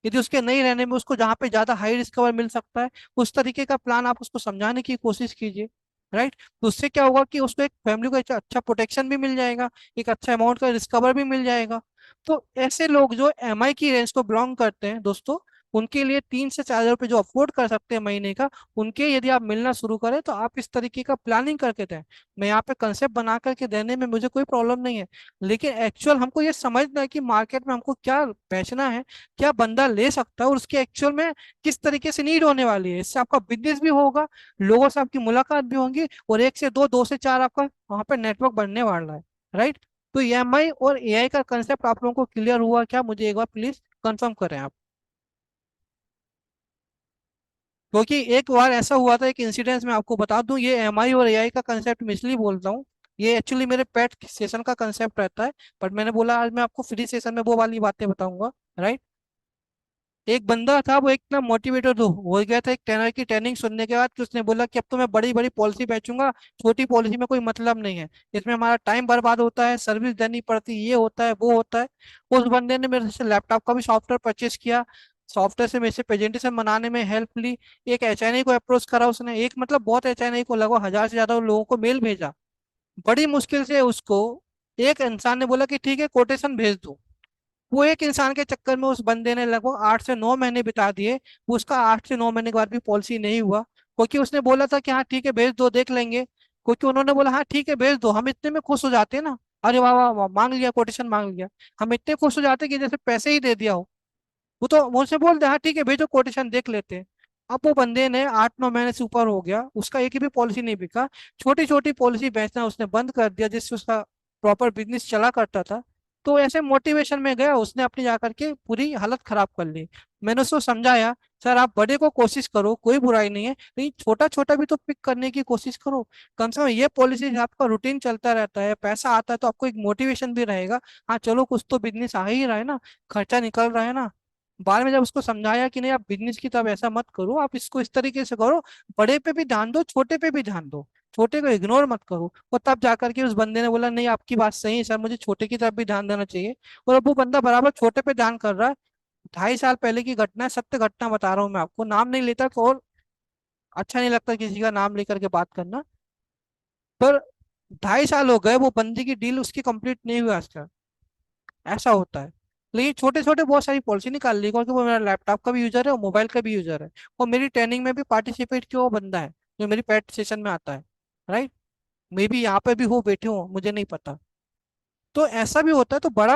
यदि उसके नहीं रहने में उसको जहाँ पे ज्यादा हाई रिस्क कवर मिल सकता है, उस तरीके का प्लान आप उसको समझाने की कोशिश कीजिए। राइट। तो उससे क्या होगा कि उसको एक फैमिली को अच्छा अच्छा प्रोटेक्शन भी मिल जाएगा, एक अच्छा अमाउंट का रिस्क कवर भी मिल जाएगा। तो ऐसे लोग जो एमआई की रेंज को बिलोंग करते हैं दोस्तों, उनके लिए 3 से 4 हज़ार रुपये जो अफोर्ड कर सकते हैं महीने का, उनके यदि आप मिलना शुरू करें तो आप इस तरीके का प्लानिंग करके दें। मैं यहाँ पे कंसेप्ट बना करके देने में मुझे कोई प्रॉब्लम नहीं है, लेकिन एक्चुअल हमको ये समझना है कि मार्केट में हमको क्या बेचना है, क्या बंदा ले सकता है, और उसके एक्चुअल में किस तरीके से नीड होने वाली है। इससे आपका बिजनेस भी होगा, लोगों से आपकी मुलाकात भी होंगी, और 1 से 2, 2 से 4 आपका वहाँ पे नेटवर्क बनने वाला है। राइट। तो ईएमआई और एआई का कंसेप्ट आप लोगों को क्लियर हुआ क्या? मुझे एक बार प्लीज कंफर्म करें आप। क्योंकि एक बार ऐसा हुआ था, एक इंसिडेंस मैं आपको बता दूं, ये एमआई और एआई का कंसेप्ट मैं इसलिए बोलता हूँ, ये एक्चुअली मेरे पेट सेशन का कंसेप्ट रहता है, बट मैंने बोला आज मैं आपको फ्री सेशन में वो वाली बातें बताऊंगा। राइट। एक बंदा था, वो इतना मोटिवेटेड हो गया था एक ट्रेनर की ट्रेनिंग सुनने के बाद, कि उसने बोला कि अब तो मैं बड़ी बड़ी पॉलिसी बेचूंगा, छोटी पॉलिसी में कोई मतलब नहीं है, इसमें हमारा टाइम बर्बाद होता है, सर्विस देनी पड़ती है, ये होता है वो होता है। उस बंदे ने मेरे से लैपटॉप का भी सॉफ्टवेयर परचेस किया, सॉफ्टवेयर से मेरे से प्रेजेंटेशन बनाने में हेल्प ली, एक एचएनआई को अप्रोच करा उसने, एक मतलब बहुत एचएनआई को, लगभग 1,000 से ज्यादा लोगों को मेल भेजा। बड़ी मुश्किल से उसको एक इंसान ने बोला कि ठीक है कोटेशन भेज दो। वो एक इंसान के चक्कर में उस बंदे ने लगभग 8 से 9 महीने बिता दिए। उसका 8 से 9 महीने के बाद भी पॉलिसी नहीं हुआ, क्योंकि उसने बोला था कि हाँ ठीक है भेज दो देख लेंगे, क्योंकि उन्होंने बोला हाँ ठीक है भेज दो, हम इतने में खुश हो जाते हैं ना, अरे वाह वाह वाह मांग लिया कोटेशन मांग लिया, हम इतने खुश हो जाते कि जैसे पैसे ही दे दिया हो। वो तो मुझसे बोल दे हाँ ठीक है भेजो कोटेशन देख लेते हैं। अब वो बंदे ने 8 9 महीने से ऊपर हो गया, उसका एक भी पॉलिसी नहीं बिका, छोटी छोटी पॉलिसी बेचना उसने बंद कर दिया, जिससे उसका प्रॉपर बिजनेस चला करता था। तो ऐसे मोटिवेशन में गया, उसने अपनी जाकर के पूरी हालत खराब कर ली। मैंने उसको समझाया, सर आप बड़े को कोशिश करो, कोई बुराई नहीं है, लेकिन छोटा छोटा भी तो पिक करने की कोशिश करो। कम से कम ये पॉलिसी आपका रूटीन चलता रहता है, पैसा आता है, तो आपको एक मोटिवेशन भी रहेगा, हाँ चलो कुछ तो बिजनेस आ ही रहा है ना, खर्चा निकल रहा है ना। बाद में जब उसको समझाया कि नहीं आप बिजनेस की तरफ ऐसा मत करो, आप इसको इस तरीके से करो, बड़े पे भी ध्यान दो छोटे पे भी ध्यान दो, छोटे को इग्नोर मत करो, और तब जाकर के उस बंदे ने बोला नहीं आपकी बात सही है सर, मुझे छोटे की तरफ भी ध्यान देना चाहिए। और अब वो बंदा बराबर छोटे पे ध्यान कर रहा है। 2.5 साल पहले की घटना है, सत्य घटना बता रहा हूँ मैं आपको, नाम नहीं लेता तो और अच्छा नहीं लगता किसी का नाम लेकर के बात करना। पर 2.5 साल हो गए, वो बंदी की डील उसकी कंप्लीट नहीं हुई आज तक। ऐसा होता है। लेकिन छोटे छोटे बहुत सारी पॉलिसी निकाल ली, क्योंकि वो मेरा लैपटॉप का भी यूजर है और मोबाइल का भी यूजर है, और मेरी ट्रेनिंग में भी पार्टिसिपेट किया वो बंदा है, जो मेरी पेट सेशन में आता है। राइट। मे बी यहाँ पे भी हो बैठे हो मुझे नहीं पता। तो ऐसा भी होता है, तो बड़ा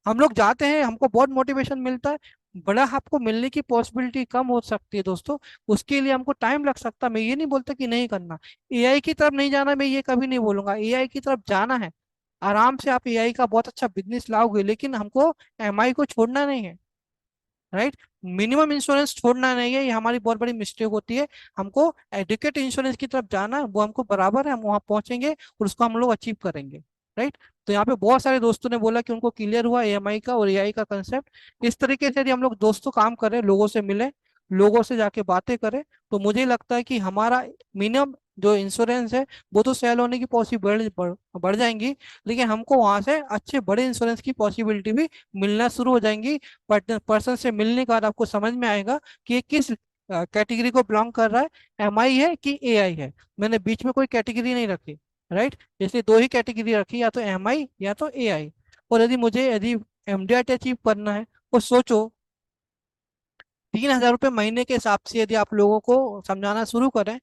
हम लोग जाते हैं, हमको बहुत मोटिवेशन मिलता है, बड़ा आपको मिलने की पॉसिबिलिटी कम हो सकती है दोस्तों। उसके लिए हमको टाइम लग सकता है, मैं ये नहीं बोलता कि नहीं करना। एआई की तरफ नहीं जाना, मैं ये कभी नहीं बोलूंगा, एआई की तरफ जाना है, आराम से आप एआई का बहुत अच्छा बिजनेस लाओगे, लेकिन हमको एमआई को छोड़ना नहीं है। राइट। मिनिमम इंश्योरेंस छोड़ना नहीं है, ये हमारी बहुत बड़ी मिस्टेक होती है। हमको एडुकेट इंश्योरेंस की तरफ जाना है, वो हमको बराबर है, हम वहाँ पहुंचेंगे और उसको हम लोग अचीव करेंगे। राइट। तो यहाँ पे बहुत सारे दोस्तों ने बोला कि उनको क्लियर हुआ एएमआई का और एआई का कंसेप्ट। इस तरीके से यदि हम लोग दोस्तों काम करें, लोगों से मिले, लोगों से जाके बातें करें, तो मुझे लगता है कि हमारा मिनिमम जो इंश्योरेंस है वो तो सेल होने की पॉसिबिलिटी बढ़ जाएंगी, लेकिन हमको वहां से अच्छे बड़े इंश्योरेंस की पॉसिबिलिटी भी मिलना शुरू हो जाएंगी। पर्सन से मिलने के बाद आपको समझ में आएगा कि ये किस कैटेगरी को बिलोंग कर रहा है, एमआई है कि एआई है। मैंने बीच में कोई कैटेगरी नहीं रखी। राइट। इसलिए दो ही कैटेगरी रखी, या तो एमआई या तो एआई। और यदि एमडीआर अचीव करना है, तो सोचो 3,000 रुपये महीने के हिसाब से यदि आप लोगों को समझाना शुरू करें,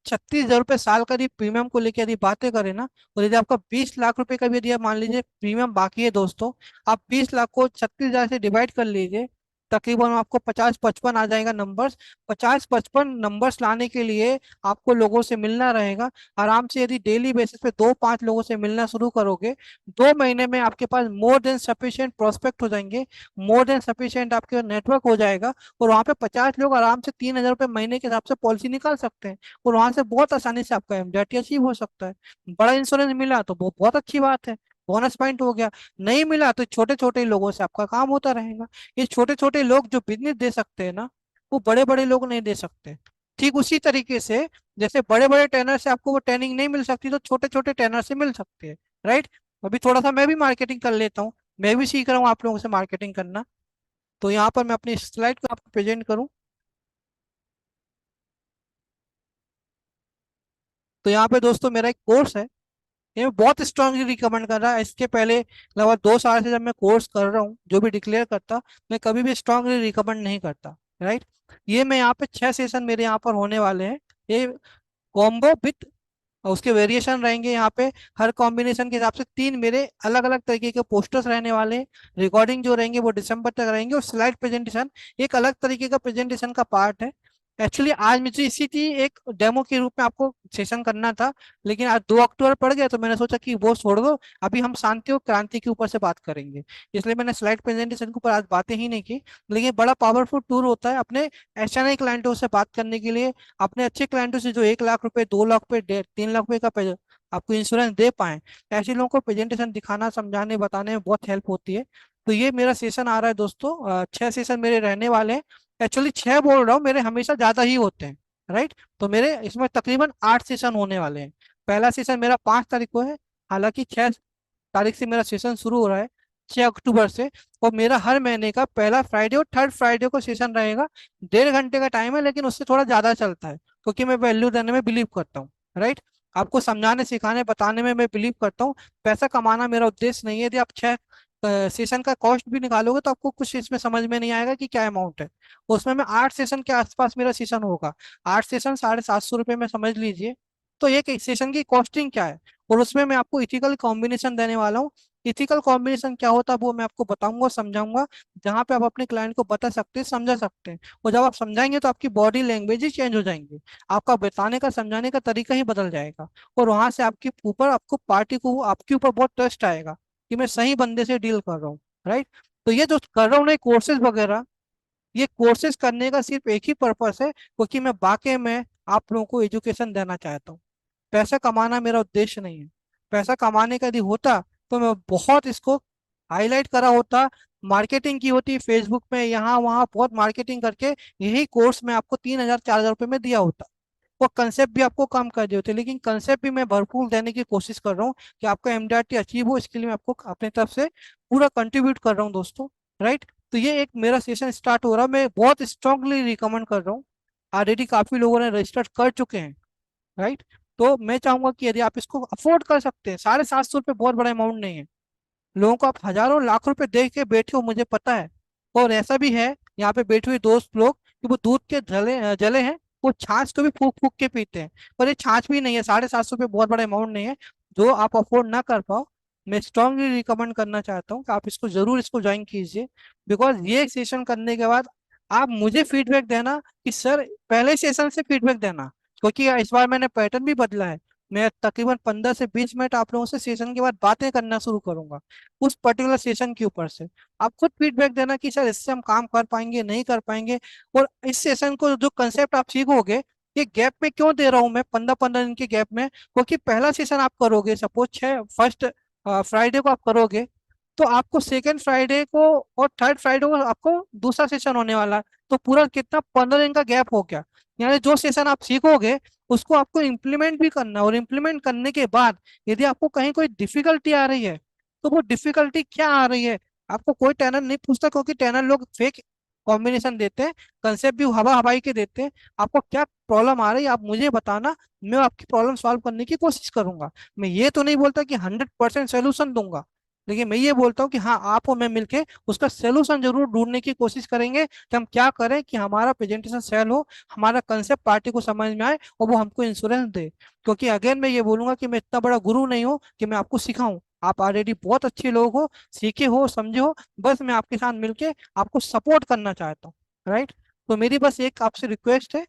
36,000 रुपये साल का यदि प्रीमियम को लेकर यदि बातें करें ना, और यदि आपका 20 लाख रुपए का भी यदि आप मान लीजिए प्रीमियम बाकी है दोस्तों, आप 20 लाख को 36,000 से डिवाइड कर लीजिए, तकरीबन आपको 50 55 आ जाएगा नंबर्स। 50 55 नंबर्स लाने के लिए आपको लोगों से मिलना रहेगा। आराम से यदि डेली बेसिस पे 2 5 लोगों से मिलना शुरू करोगे, 2 महीने में आपके पास मोर देन सफिशिएंट प्रोस्पेक्ट हो जाएंगे, मोर देन सफिशिएंट आपके नेटवर्क हो जाएगा, और वहाँ पे 50 लोग आराम से 3,000 रुपये महीने के हिसाब से पॉलिसी निकाल सकते हैं, और वहां से बहुत आसानी से आपका एमडीआरटी अचीव हो सकता है। बड़ा इंश्योरेंस मिला तो वो बहुत अच्छी बात है, बोनस पॉइंट हो गया। नहीं मिला तो छोटे छोटे लोगों से आपका काम होता रहेगा। ये छोटे छोटे लोग जो बिजनेस दे सकते हैं ना, वो बड़े बड़े लोग नहीं दे सकते। ठीक उसी तरीके से जैसे बड़े बड़े ट्रेनर से आपको वो ट्रेनिंग नहीं मिल सकती, तो छोटे छोटे ट्रेनर से मिल सकती है। राइट। अभी थोड़ा सा मैं भी मार्केटिंग कर लेता हूँ, मैं भी सीख रहा हूँ आप लोगों से मार्केटिंग करना। तो यहाँ पर मैं अपनी स्लाइड को आपको प्रेजेंट करूँ, तो यहाँ पे दोस्तों मेरा एक कोर्स है, ये मैं बहुत स्ट्रांगली रिकमेंड कर रहा है। इसके पहले लगभग 2 साल से जब मैं कोर्स कर रहा हूँ, जो भी डिक्लेयर करता, मैं कभी भी स्ट्रांगली रिकमेंड नहीं करता। राइट। ये मैं यहाँ पे 6 सेशन मेरे यहाँ पर होने वाले हैं। ये कॉम्बो विथ, और उसके वेरिएशन रहेंगे यहाँ पे। हर कॉम्बिनेशन के हिसाब से 3 मेरे अलग अलग तरीके के पोस्टर्स रहने वाले हैं। रिकॉर्डिंग जो रहेंगे वो दिसंबर तक रहेंगे, और स्लाइड प्रेजेंटेशन एक अलग तरीके का प्रेजेंटेशन का पार्ट है। एक्चुअली आज मुझे इसी की एक डेमो के रूप में आपको सेशन करना था, लेकिन आज 2 अक्टूबर पड़ गया तो मैंने सोचा कि वो छोड़ दो, अभी हम शांति और क्रांति के ऊपर से बात करेंगे। इसलिए मैंने स्लाइड प्रेजेंटेशन के ऊपर आज बातें ही नहीं की। लेकिन बड़ा पावरफुल टूल होता है अपने एचएनआई क्लाइंटों से बात करने के लिए, अपने अच्छे क्लाइंटों से जो 1 लाख रुपए, 2 लाख रुपए, 3 लाख रुपए का आपको इंश्योरेंस दे पाए, ऐसे लोगों को प्रेजेंटेशन दिखाना, समझाने, बताने में बहुत हेल्प होती है। तो ये मेरा सेशन आ रहा है दोस्तों, 6 सेशन मेरे रहने वाले हैं। एक्चुअली 6 बोल रहा हूँ, मेरे हमेशा ज्यादा ही होते हैं। राइट। तो मेरे इसमें तकरीबन 8 सेशन होने वाले हैं। पहला सेशन मेरा 5 तारीख को है, हालांकि 6 तारीख से मेरा सेशन शुरू हो रहा है, 6 अक्टूबर से। और मेरा हर महीने का पहला फ्राइडे और थर्ड फ्राइडे को सेशन रहेगा। 1.5 घंटे का टाइम है, लेकिन उससे थोड़ा ज्यादा चलता है, क्योंकि मैं वैल्यू देने में बिलीव करता हूँ। राइट। आपको समझाने, सिखाने, बताने में मैं बिलीव करता हूँ। पैसा कमाना मेरा उद्देश्य नहीं है। यदि आप 6 सेशन का कॉस्ट भी निकालोगे तो आपको कुछ इसमें समझ में नहीं आएगा कि क्या अमाउंट है। उसमें मैं 8 सेशन के आसपास मेरा सेशन होगा। 8 सेशन 750 रुपये में समझ लीजिए। तो एक सेशन की कॉस्टिंग क्या है, और उसमें मैं आपको इथिकल कॉम्बिनेशन देने वाला हूँ। इथिकल कॉम्बिनेशन क्या होता है वो मैं आपको बताऊंगा, समझाऊंगा, जहाँ पे आप अपने क्लाइंट को बता सकते हैं, समझा सकते हैं। और जब आप समझाएंगे तो आपकी बॉडी लैंग्वेज ही चेंज हो जाएंगे, आपका बताने का, समझाने का तरीका ही बदल जाएगा। और वहां से आपके ऊपर, आपको पार्टी को, आपके ऊपर बहुत ट्रस्ट आएगा कि मैं सही बंदे से डील कर रहा हूँ। राइट। तो ये जो कर रहा हूँ ना कोर्सेज वगैरह, ये कोर्सेज करने का सिर्फ एक ही पर्पस है, क्योंकि मैं वाकई में आप लोगों को एजुकेशन देना चाहता हूँ। पैसा कमाना मेरा उद्देश्य नहीं है। पैसा कमाने का यदि होता तो मैं बहुत इसको हाईलाइट करा होता, मार्केटिंग की होती फेसबुक में, यहाँ वहाँ बहुत मार्केटिंग करके यही कोर्स मैं आपको 3,000 4,000 रुपये में दिया होता। वो कंसेप्ट भी आपको कम कर दिए होते, लेकिन कंसेप्ट भी मैं भरपूर देने की कोशिश कर रहा हूँ कि आपका एमडीआरटी अचीव हो। इसके लिए मैं आपको अपनी तरफ से पूरा कंट्रीब्यूट कर रहा हूँ दोस्तों। राइट। तो ये एक मेरा सेशन स्टार्ट हो रहा है, मैं बहुत स्ट्रांगली रिकमेंड कर रहा हूँ। ऑलरेडी काफी लोगों ने रजिस्टर कर चुके हैं। राइट। तो मैं चाहूंगा कि यदि आप इसको अफोर्ड कर सकते हैं, 750 रुपये बहुत बड़ा अमाउंट नहीं है। लोगों को आप हजारों लाख रुपए दे के बैठे हो, मुझे पता है। और ऐसा भी है, यहाँ पे बैठे हुए दोस्त लोग कि वो दूध के जले जले हैं, वो छाछ को भी फूक फूक के पीते हैं। पर ये छाछ भी नहीं है, 750 रुपये बहुत बड़ा अमाउंट नहीं है जो आप अफोर्ड ना कर पाओ। मैं स्ट्रांगली रिकमेंड करना चाहता हूँ कि आप इसको जरूर इसको ज्वाइन कीजिए। बिकॉज ये सेशन करने के बाद आप मुझे फीडबैक देना कि सर, पहले सेशन से फीडबैक देना, क्योंकि इस बार मैंने पैटर्न भी बदला है। मैं तकरीबन 15 से 20 मिनट आप लोगों से सेशन के बाद बातें करना शुरू करूंगा, उस पर्टिकुलर सेशन के ऊपर से। आप खुद फीडबैक देना कि सर इससे हम काम कर पाएंगे, नहीं कर पाएंगे। और इस सेशन को जो कंसेप्ट आप सीखोगे, ये गैप में क्यों दे रहा हूं मैं, 15 15 दिन के गैप में, क्योंकि पहला सेशन आप करोगे, सपोज 1 फ्राइडे को आप करोगे, तो आपको सेकेंड फ्राइडे को और थर्ड फ्राइडे को आपको दूसरा सेशन होने वाला है। तो पूरा कितना, 15 दिन का गैप हो गया। यानी जो सेशन आप सीखोगे उसको आपको इम्प्लीमेंट भी करना, और इम्प्लीमेंट करने के बाद यदि आपको कहीं कोई डिफिकल्टी आ रही है, तो वो डिफिकल्टी क्या आ रही है, आपको कोई ट्रेनर नहीं पूछता, क्योंकि ट्रेनर लोग फेक कॉम्बिनेशन देते हैं, कंसेप्ट भी हवा हवाई के देते हैं। आपको क्या प्रॉब्लम आ रही है आप मुझे बताना, मैं आपकी प्रॉब्लम सॉल्व करने की कोशिश करूंगा। मैं ये तो नहीं बोलता कि 100% सोल्यूशन दूंगा, लेकिन मैं ये बोलता हूँ कि हाँ, आप और मैं मिलके उसका सोल्यूशन जरूर ढूंढने की कोशिश करेंगे कि हम क्या करें कि हमारा प्रेजेंटेशन सेल हो, हमारा कंसेप्ट पार्टी को समझ में आए, और वो हमको इंश्योरेंस दे। क्योंकि अगेन मैं ये बोलूंगा कि मैं इतना बड़ा गुरु नहीं हूँ कि मैं आपको सिखाऊं। आप ऑलरेडी बहुत अच्छे लोग हो, सीखे हो, समझे हो। बस मैं आपके साथ मिलके आपको सपोर्ट करना चाहता हूँ। राइट। तो मेरी बस एक आपसे रिक्वेस्ट है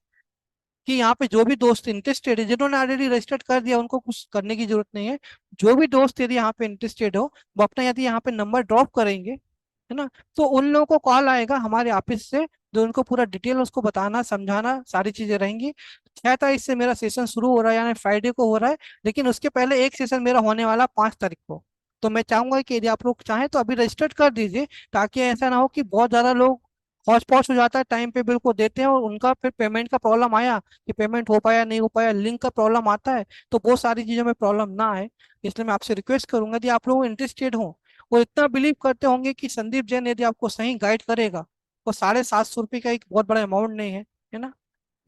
कि यहाँ पे जो भी दोस्त इंटरेस्टेड है, जिन्होंने ऑलरेडी रजिस्टर्ड कर दिया उनको कुछ करने की जरूरत नहीं है। जो भी दोस्त यदि यहाँ पे इंटरेस्टेड हो, वो अपना यदि यहाँ पे नंबर ड्रॉप करेंगे, है ना, तो उन लोगों को कॉल आएगा हमारे ऑफिस से, जो उनको पूरा डिटेल उसको बताना, समझाना, सारी चीजें रहेंगी। 6 तारीख से मेरा सेशन शुरू हो रहा है, यानी फ्राइडे को हो रहा है। लेकिन उसके पहले एक सेशन मेरा होने वाला 5 तारीख को। तो मैं चाहूंगा कि यदि आप लोग चाहें तो अभी रजिस्टर्ड कर दीजिए, ताकि ऐसा ना हो कि बहुत ज्यादा लोग हौच पौच हो जाता है, टाइम पे बिल को देते हैं और उनका फिर पेमेंट का प्रॉब्लम आया कि पेमेंट हो पाया नहीं हो पाया, लिंक का प्रॉब्लम आता है, तो बहुत सारी चीजों में प्रॉब्लम ना आए। इसलिए मैं आपसे रिक्वेस्ट करूंगा कि आप लोग इंटरेस्टेड हो और इतना बिलीव करते होंगे कि संदीप जैन यदि आपको सही गाइड करेगा, और 750 रुपये का एक बहुत बड़ा अमाउंट नहीं है ना।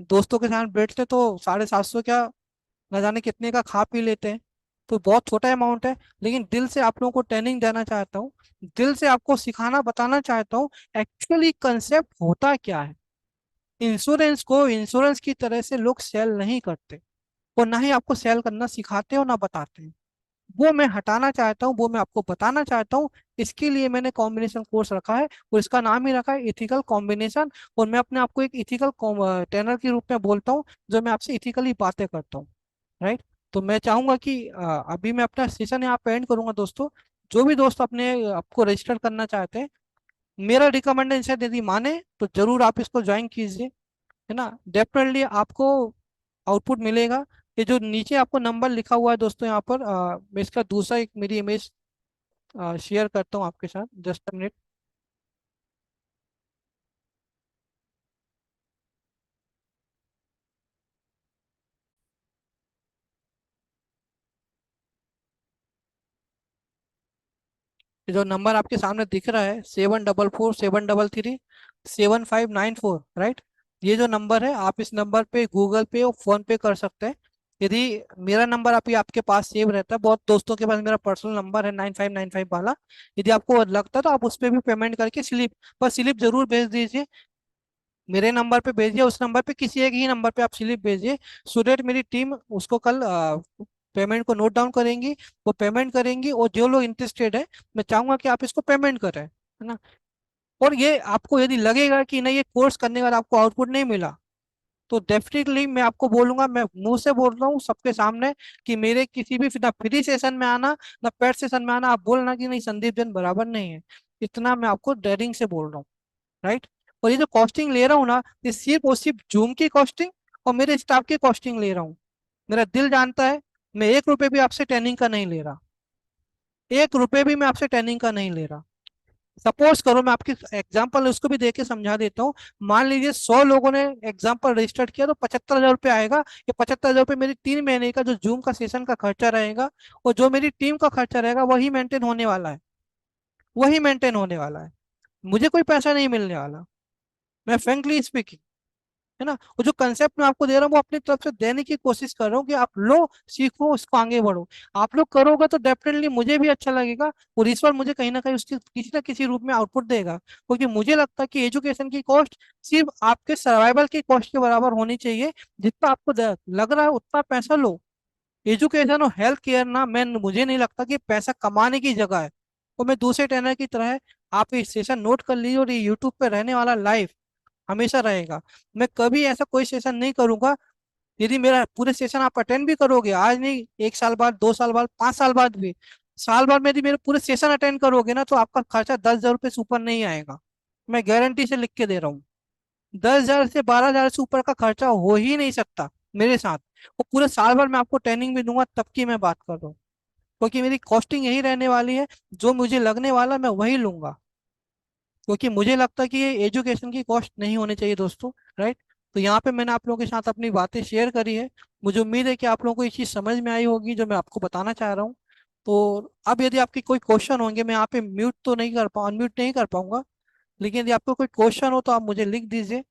दोस्तों के साथ बैठते तो 750 क्या, न जाने कितने का खा पी लेते हैं। तो बहुत छोटा अमाउंट है, लेकिन दिल से आप लोगों को ट्रेनिंग देना चाहता हूँ, दिल से आपको सिखाना बताना चाहता हूँ एक्चुअली कंसेप्ट होता क्या है। इंश्योरेंस को इंश्योरेंस की तरह से लोग सेल नहीं करते, और ना ही आपको सेल करना सिखाते हो ना बताते हैं। वो मैं हटाना चाहता हूँ, वो मैं आपको बताना चाहता हूँ। इसके लिए मैंने कॉम्बिनेशन कोर्स रखा है, और इसका नाम ही रखा है इथिकल कॉम्बिनेशन। और मैं अपने आप को एक इथिकल ट्रेनर के रूप में बोलता हूँ, जो मैं आपसे इथिकली बातें करता हूँ। राइट। तो मैं चाहूंगा कि अभी मैं अपना सेशन यहाँ पे एंड करूंगा दोस्तों। जो भी दोस्त अपने आपको रजिस्टर करना चाहते हैं, मेरा रिकमेंडेशन यदि माने तो जरूर आप इसको ज्वाइन कीजिए, है ना। डेफिनेटली आपको आउटपुट मिलेगा। ये जो नीचे आपको नंबर लिखा हुआ है दोस्तों यहाँ पर, मैं इसका दूसरा एक मेरी इमेज शेयर करता हूँ आपके साथ, जस्ट अ मिनट। ये जो नंबर आपके सामने दिख रहा है, 7447337594, राइट। ये जो नंबर है, आप इस नंबर पे गूगल पे और फोन पे कर सकते हैं। यदि मेरा नंबर अभी आपके पास सेव रहता है, बहुत दोस्तों के पास मेरा पर्सनल नंबर है 9595 वाला, यदि आपको लगता है तो आप उस पर भी पेमेंट करके स्लिप, पर स्लिप जरूर भेज दीजिए। मेरे नंबर पे भेजिए, उस नंबर पे किसी एक ही नंबर पे आप स्लिप भेजिए, सो डेट मेरी टीम उसको कल पेमेंट को नोट डाउन करेंगी, वो पेमेंट करेंगी। और जो लोग इंटरेस्टेड है, मैं चाहूंगा कि आप इसको पेमेंट करें, है ना। और ये आपको यदि लगेगा कि नहीं, ये कोर्स करने के बाद आपको आउटपुट नहीं मिला, तो डेफिनेटली मैं आपको बोलूंगा, मैं मुंह से बोल रहा हूँ सबके सामने, कि मेरे किसी भी ना फ्री सेशन में आना, ना पेड सेशन में आना, आप बोलना कि नहीं संदीप जैन बराबर नहीं है। इतना मैं आपको डेयरिंग से बोल रहा हूँ। राइट। और ये जो कॉस्टिंग ले रहा हूँ ना, ये सिर्फ और सिर्फ जूम की कॉस्टिंग और मेरे स्टाफ की कॉस्टिंग ले रहा हूँ। मेरा दिल जानता है, मैं 1 रुपए भी आपसे ट्रेनिंग का नहीं ले रहा, 1 रुपए भी मैं आपसे ट्रेनिंग का नहीं ले रहा। सपोज करो, मैं आपकी एग्जाम्पल उसको भी देके समझा देता हूँ। मान लीजिए 100 लोगों ने एग्जाम्पल रजिस्टर्ड किया, तो 75,000 रुपये आएगा। ये 75,000 रुपये मेरी 3 महीने का जो जूम का सेशन का खर्चा रहेगा, और जो मेरी टीम का खर्चा रहेगा, वही मेंटेन होने वाला है, वही मेंटेन होने वाला है। मुझे कोई पैसा नहीं मिलने वाला, मैं फ्रेंकली स्पीकिंग, है ना। वो जो कंसेप्ट मैं आपको दे रहा हूँ, वो अपनी तरफ से देने की कोशिश कर रहा हूँ कि आप लो, सीखो, उसको आगे बढ़ो। आप लोग करोगे तो डेफिनेटली मुझे भी अच्छा लगेगा, और ईश्वर मुझे कहीं ना कहीं उसकी किसी ना किसी रूप में आउटपुट देगा, क्योंकि मुझे लगता है कि एजुकेशन की कॉस्ट सिर्फ आपके सर्वाइवल की कॉस्ट के बराबर होनी चाहिए। जितना आपको लग रहा है उतना पैसा लो। एजुकेशन और हेल्थ केयर ना, मैं मुझे नहीं लगता कि पैसा कमाने की जगह है। और मैं दूसरे ट्रेनर की तरह है, आप ये सेशन नोट कर लीजिए, और ये यूट्यूब पे रहने वाला लाइव हमेशा रहेगा। मैं कभी ऐसा कोई सेशन नहीं करूंगा, यदि मेरा पूरे सेशन आप अटेंड भी करोगे, आज नहीं, 1 साल बाद, 2 साल बाद, 5 साल बाद भी, साल बाद में यदि मेरे पूरे सेशन अटेंड करोगे ना, तो आपका खर्चा 10,000 रुपये से ऊपर नहीं आएगा। मैं गारंटी से लिख के दे रहा हूँ। 10,000 से 12,000 से ऊपर का खर्चा हो ही नहीं सकता मेरे साथ। वो पूरे साल भर मैं आपको ट्रेनिंग भी दूंगा, तब की मैं बात कर रहा हूँ, क्योंकि मेरी कॉस्टिंग यही रहने वाली है। जो मुझे लगने वाला मैं वही लूंगा, क्योंकि मुझे लगता है कि ये एजुकेशन की कॉस्ट नहीं होनी चाहिए दोस्तों। राइट। तो यहाँ पे मैंने आप लोगों के साथ अपनी बातें शेयर करी है। मुझे उम्मीद है कि आप लोगों को ये चीज़ समझ में आई होगी जो मैं आपको बताना चाह रहा हूँ। तो अब यदि आपके कोई क्वेश्चन होंगे, मैं यहाँ पे म्यूट तो नहीं कर पाऊँ, अनम्यूट नहीं कर पाऊंगा, लेकिन यदि आपको कोई क्वेश्चन हो तो आप मुझे लिख दीजिए।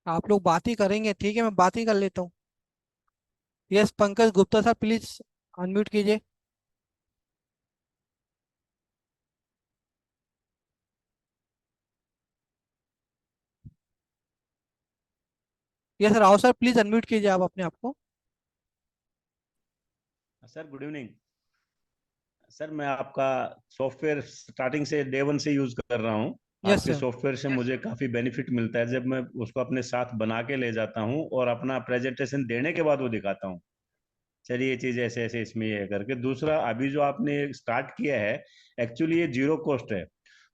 आप लोग बात ही करेंगे, ठीक है, मैं बात ही कर लेता हूँ। Yes Pankaj Gupta sir, please unmute कीजिए। Yes Rao sir, please unmute कीजिए आप अपने आप को। Sir good evening. सर मैं आपका सॉफ्टवेयर स्टार्टिंग से डे वन से यूज कर रहा हूँ। यस आपके सर। सॉफ्टवेयर से मुझे काफी बेनिफिट मिलता है जब मैं उसको अपने साथ बना के ले जाता हूँ और अपना प्रेजेंटेशन देने के बाद वो दिखाता हूँ। चलिए ये चीज ऐसे ऐसे इसमें ये है करके। दूसरा अभी जो आपने स्टार्ट किया है, एक्चुअली ये जीरो कॉस्ट है,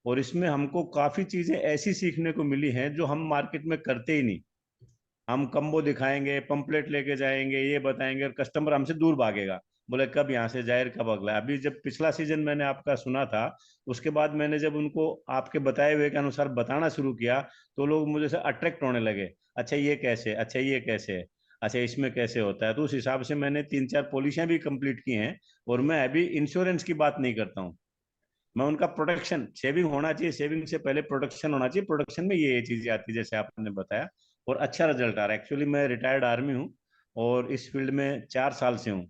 और इसमें हमको काफी चीजें ऐसी सीखने को मिली हैं जो हम मार्केट में करते ही नहीं। हम कम्बो दिखाएंगे, पंपलेट लेके जाएंगे, ये बताएंगे, और कस्टमर हमसे दूर भागेगा। बोले कब यहाँ से जाहिर, कब अगला। अभी जब पिछला सीजन मैंने आपका सुना था, उसके बाद मैंने जब उनको आपके बताए हुए के अनुसार बताना शुरू किया, तो लोग मुझे से अट्रैक्ट होने लगे। अच्छा ये कैसे, अच्छा ये कैसे, अच्छा इसमें कैसे होता है। तो उस हिसाब से मैंने 3-4 पॉलिसियां भी कंप्लीट की हैं। और मैं अभी इंश्योरेंस की बात नहीं करता हूँ, मैं उनका प्रोटेक्शन, सेविंग होना चाहिए, सेविंग से पहले प्रोटेक्शन होना चाहिए, प्रोटेक्शन में ये चीजें आती है जैसे आपने बताया। और अच्छा रिजल्ट आ रहा है। एक्चुअली मैं रिटायर्ड आर्मी हूँ और इस फील्ड में 4 साल से हूँ।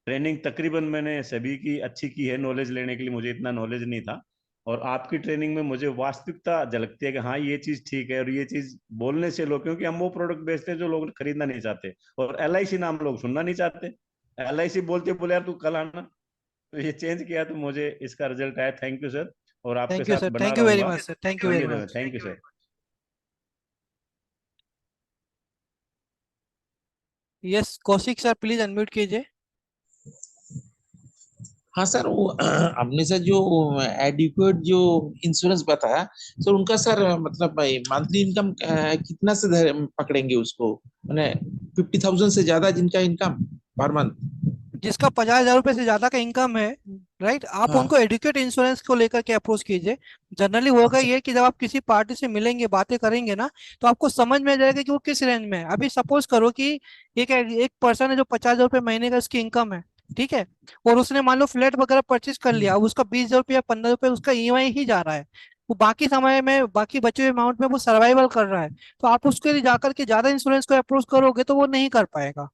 ट्रेनिंग तकरीबन मैंने सभी की अच्छी की है, नॉलेज लेने के लिए मुझे इतना नॉलेज नहीं था। और आपकी ट्रेनिंग में मुझे वास्तविकता झलकती है कि हाँ ये चीज ठीक है, और ये चीज बोलने से लोग, क्योंकि हम वो प्रोडक्ट बेचते हैं जो लोग खरीदना नहीं चाहते, और LIC नाम लोग सुनना नहीं चाहते। LIC बोलते बोले यार तू कल आना। तो ये चेंज किया तो मुझे इसका रिजल्ट आया। थैंक यू सर, और आपके थैंक यू साथ सर, बना थैंक यू वेरी रहूंगा। Much sir, thank you very धन्यवाद, much. Thank you sir. Yes Kaushik sir, please unmute कीजिए। हाँ सर, वो आपने सर जो एडिक्वेट जो इंश्योरेंस बताया सर, उनका सर मतलब मंथली इनकम कितना से पकड़ेंगे उसको, मैंने 50,000 से ज्यादा जिनका इनकम पर मंथ। जिसका 50,000 रुपए से ज्यादा का इनकम है, राइट, आप हाँ। उनको एडुकेट इंश्योरेंस को लेकर के अप्रोच कीजिए। जनरली होगा अच्छा। ये कि जब आप किसी पार्टी से मिलेंगे, बातें करेंगे ना, तो आपको समझ में आ जाएगा कि वो किस रेंज में है। अभी सपोज करो कि एक एक पर्सन है जो 50,000 रुपये महीने का उसकी इनकम है, ठीक है, और उसने मान लो फ्लैट वगैरह परचेज कर लिया, अब उसका 20,000 रुपये या 15,000 रुपये उसका EMI ही जा रहा है। वो बाकी समय में, बाकी बचे हुए अमाउंट में वो सर्वाइवल कर रहा है। तो आप उसके लिए जाकर के ज्यादा इंश्योरेंस को अप्रोच करोगे तो वो नहीं कर पाएगा।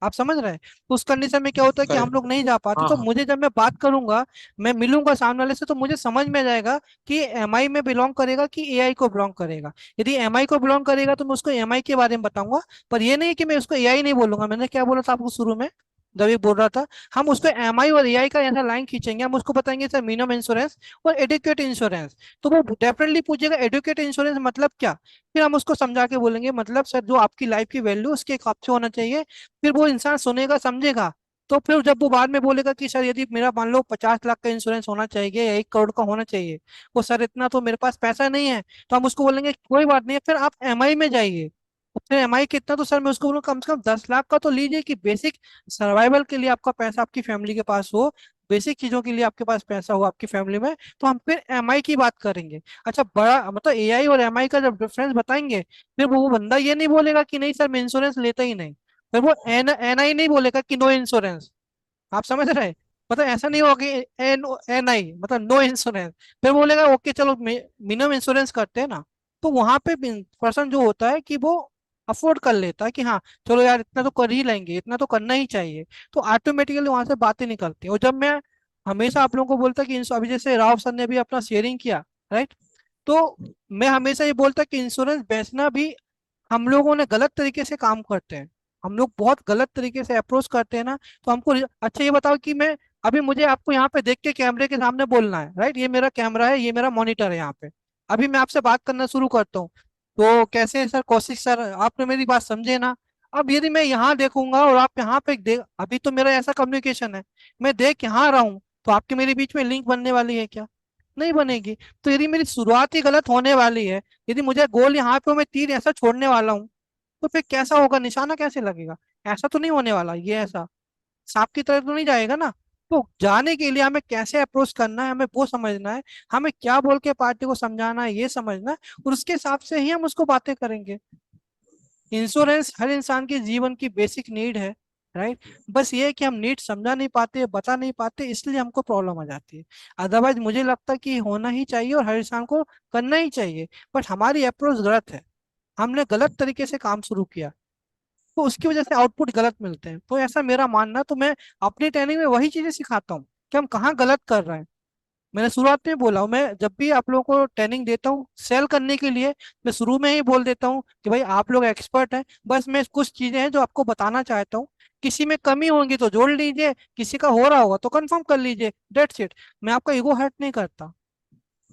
आप समझ रहे हैं? तो उस कंडीशन में क्या होता है कि हम करेक्ट। लोग नहीं जा पाते। हाँ तो हाँ। मुझे, जब मैं बात करूंगा, मैं मिलूंगा सामने वाले से, तो मुझे समझ में आ जाएगा कि MI में बिलोंग करेगा कि AI को बिलोंग करेगा। यदि MI को बिलोंग करेगा तो मैं उसको MI के बारे में बताऊंगा। पर ये नहीं कि मैं उसको AI नहीं बोलूंगा। मैंने क्या बोला था आपको शुरू में, जब ये बोल रहा था, हम उसको MI और AI का ऐसा लाइन खींचेंगे, हम उसको बताएंगे सर मिनिमम इंश्योरेंस और एडुकेट इंश्योरेंस। तो वो डेफिनेटली पूछेगा एडुकेट इंश्योरेंस मतलब क्या। फिर हम उसको समझा के बोलेंगे मतलब सर जो आपकी लाइफ की वैल्यू उसके हिसाब से होना चाहिए। फिर वो इंसान सुनेगा, समझेगा। तो फिर जब वो बाद में बोलेगा कि सर यदि मेरा मान लो 50 लाख का इंश्योरेंस होना चाहिए या 1 करोड़ का होना चाहिए, वो सर इतना तो मेरे पास पैसा नहीं है, तो हम उसको बोलेंगे कोई बात नहीं है, फिर आप MI में जाइए। तो फिर MI कितना, तो सर मैं उसको बोलूँ कम से कम 10 लाख का तो लीजिए, कि बेसिक सर्वाइवल के लिए आपका पैसा आपकी फैमिली के पास हो, बेसिक चीजों के लिए आपके पास पैसा हो आपकी फैमिली में। तो हम फिर MI की बात करेंगे। अच्छा, बड़ा मतलब AI और MI का जब डिफरेंस बताएंगे, फिर वो बंदा ये नहीं बोलेगा कि नहीं सर मैं इंश्योरेंस लेता ही नहीं। फिर वो NI नहीं बोलेगा कि नो इंश्योरेंस। आप समझ रहे हैं? मतलब ऐसा नहीं होगा कि NI मतलब नो इंश्योरेंस। फिर बोलेगा ओके चलो मिनिमम इंश्योरेंस करते हैं ना। तो वहां पे पर्सन जो होता है कि वो अफोर्ड कर लेता है कि हाँ चलो यार इतना तो कर ही लेंगे, इतना तो करना ही चाहिए। तो ऑटोमेटिकली वहां से बातें निकलती है। और जब मैं हमेशा आप लोगों को बोलता कि अभी जैसे राव सर ने भी अपना शेयरिंग किया, राइट, तो मैं हमेशा ये बोलता कि इंश्योरेंस बेचना भी हम लोगों ने गलत तरीके से काम करते हैं। हम लोग बहुत गलत तरीके से अप्रोच करते हैं ना। तो हमको अच्छा ये बताओ कि मैं अभी, मुझे आपको यहाँ पे देख के कैमरे के सामने बोलना है, राइट, ये मेरा कैमरा है, ये मेरा मॉनिटर है यहाँ पे। अभी मैं आपसे बात करना शुरू करता हूँ। तो कैसे हैं सर, कौशिक सर, आपने मेरी बात समझे ना? अब यदि मैं यहाँ देखूंगा और आप यहाँ पे देख, अभी तो मेरा ऐसा कम्युनिकेशन है, मैं देख यहाँ रहा हूँ, तो आपके मेरे बीच में लिंक बनने वाली है क्या? नहीं बनेगी। तो यदि मेरी शुरुआत ही गलत होने वाली है, यदि मुझे गोल यहाँ पे मैं तीर ऐसा छोड़ने वाला हूँ, तो फिर कैसा होगा, निशाना कैसे लगेगा? ऐसा तो नहीं होने वाला ये, ऐसा सांप की तरह तो नहीं जाएगा ना। तो जाने के लिए हमें कैसे अप्रोच करना है, हमें वो समझना है। हमें क्या बोल के पार्टी को समझाना है ये समझना है, और उसके हिसाब से ही हम उसको बातें करेंगे। इंश्योरेंस हर इंसान के जीवन की बेसिक नीड है, राइट। बस ये है कि हम नीड समझा नहीं पाते, बता नहीं पाते, इसलिए हमको प्रॉब्लम आ जाती है। अदरवाइज मुझे लगता है कि होना ही चाहिए और हर इंसान को करना ही चाहिए। बट हमारी अप्रोच गलत है, हमने गलत तरीके से काम शुरू किया, तो उसकी वजह से आउटपुट गलत मिलते हैं। तो ऐसा मेरा मानना है। तो मैं अपनी ट्रेनिंग में वही चीजें सिखाता हूँ कि हम कहाँ गलत कर रहे हैं। मैंने शुरुआत में बोला हूँ, मैं जब भी आप लोगों को ट्रेनिंग देता हूँ सेल करने के लिए, मैं शुरू में ही बोल देता हूँ कि भाई आप लोग एक्सपर्ट हैं, बस मैं कुछ चीजें हैं जो आपको बताना चाहता हूँ। किसी में कमी होगी तो जोड़ लीजिए, किसी का हो रहा होगा तो कंफर्म कर लीजिए, डेट्स इट। मैं आपका ईगो हर्ट नहीं करता।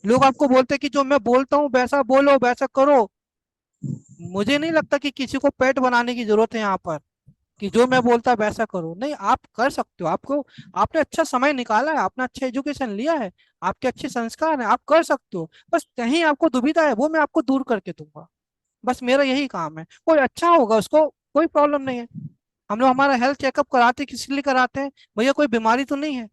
लोग आपको बोलते हैं कि जो मैं बोलता हूँ वैसा बोलो, वैसा करो। मुझे नहीं लगता कि किसी को पेट बनाने की जरूरत है यहाँ पर, कि जो मैं बोलता वैसा करो। नहीं, आप कर सकते हो। आपको, आपने अच्छा समय निकाला है, आपने अच्छा एजुकेशन लिया है, आपके अच्छे संस्कार हैं, आप कर सकते हो। बस कहीं आपको दुविधा है, वो मैं आपको दूर करके दूंगा। बस मेरा यही काम है। कोई अच्छा होगा उसको कोई प्रॉब्लम नहीं है। हम लोग हमारा हेल्थ चेकअप कराते किस लिए कराते हैं? भैया कोई बीमारी तो नहीं है।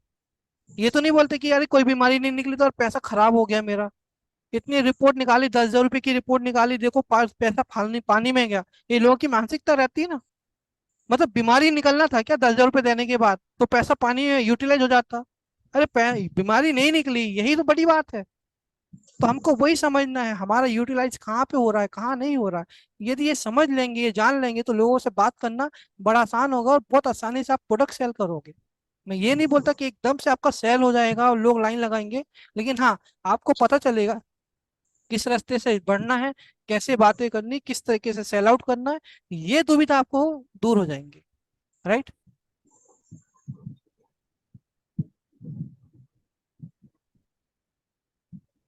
ये तो नहीं बोलते कि यार कोई बीमारी नहीं निकली तो और पैसा खराब हो गया मेरा। इतनी रिपोर्ट निकाली, 10,000 रुपए की रिपोर्ट निकाली, देखो पैसा फालनी पानी में गया। ये लोगों की मानसिकता रहती है ना। मतलब बीमारी निकलना था क्या 10,000 रुपए देने के बाद, तो पैसा पानी में यूटिलाइज हो जाता। अरे बीमारी नहीं निकली, यही तो बड़ी बात है। तो हमको वही समझना है हमारा यूटिलाइज कहाँ पे हो रहा है, कहाँ नहीं हो रहा है। यदि ये समझ लेंगे, ये जान लेंगे, तो लोगों से बात करना बड़ा आसान होगा और बहुत आसानी से आप प्रोडक्ट सेल करोगे। मैं ये नहीं बोलता कि एकदम से आपका सेल हो जाएगा और लोग लाइन लगाएंगे, लेकिन हाँ, आपको पता चलेगा किस रास्ते से बढ़ना है, कैसे बातें करनी, किस तरीके से सेल आउट करना है। ये दुविधा आपको दूर हो जाएंगे। Right.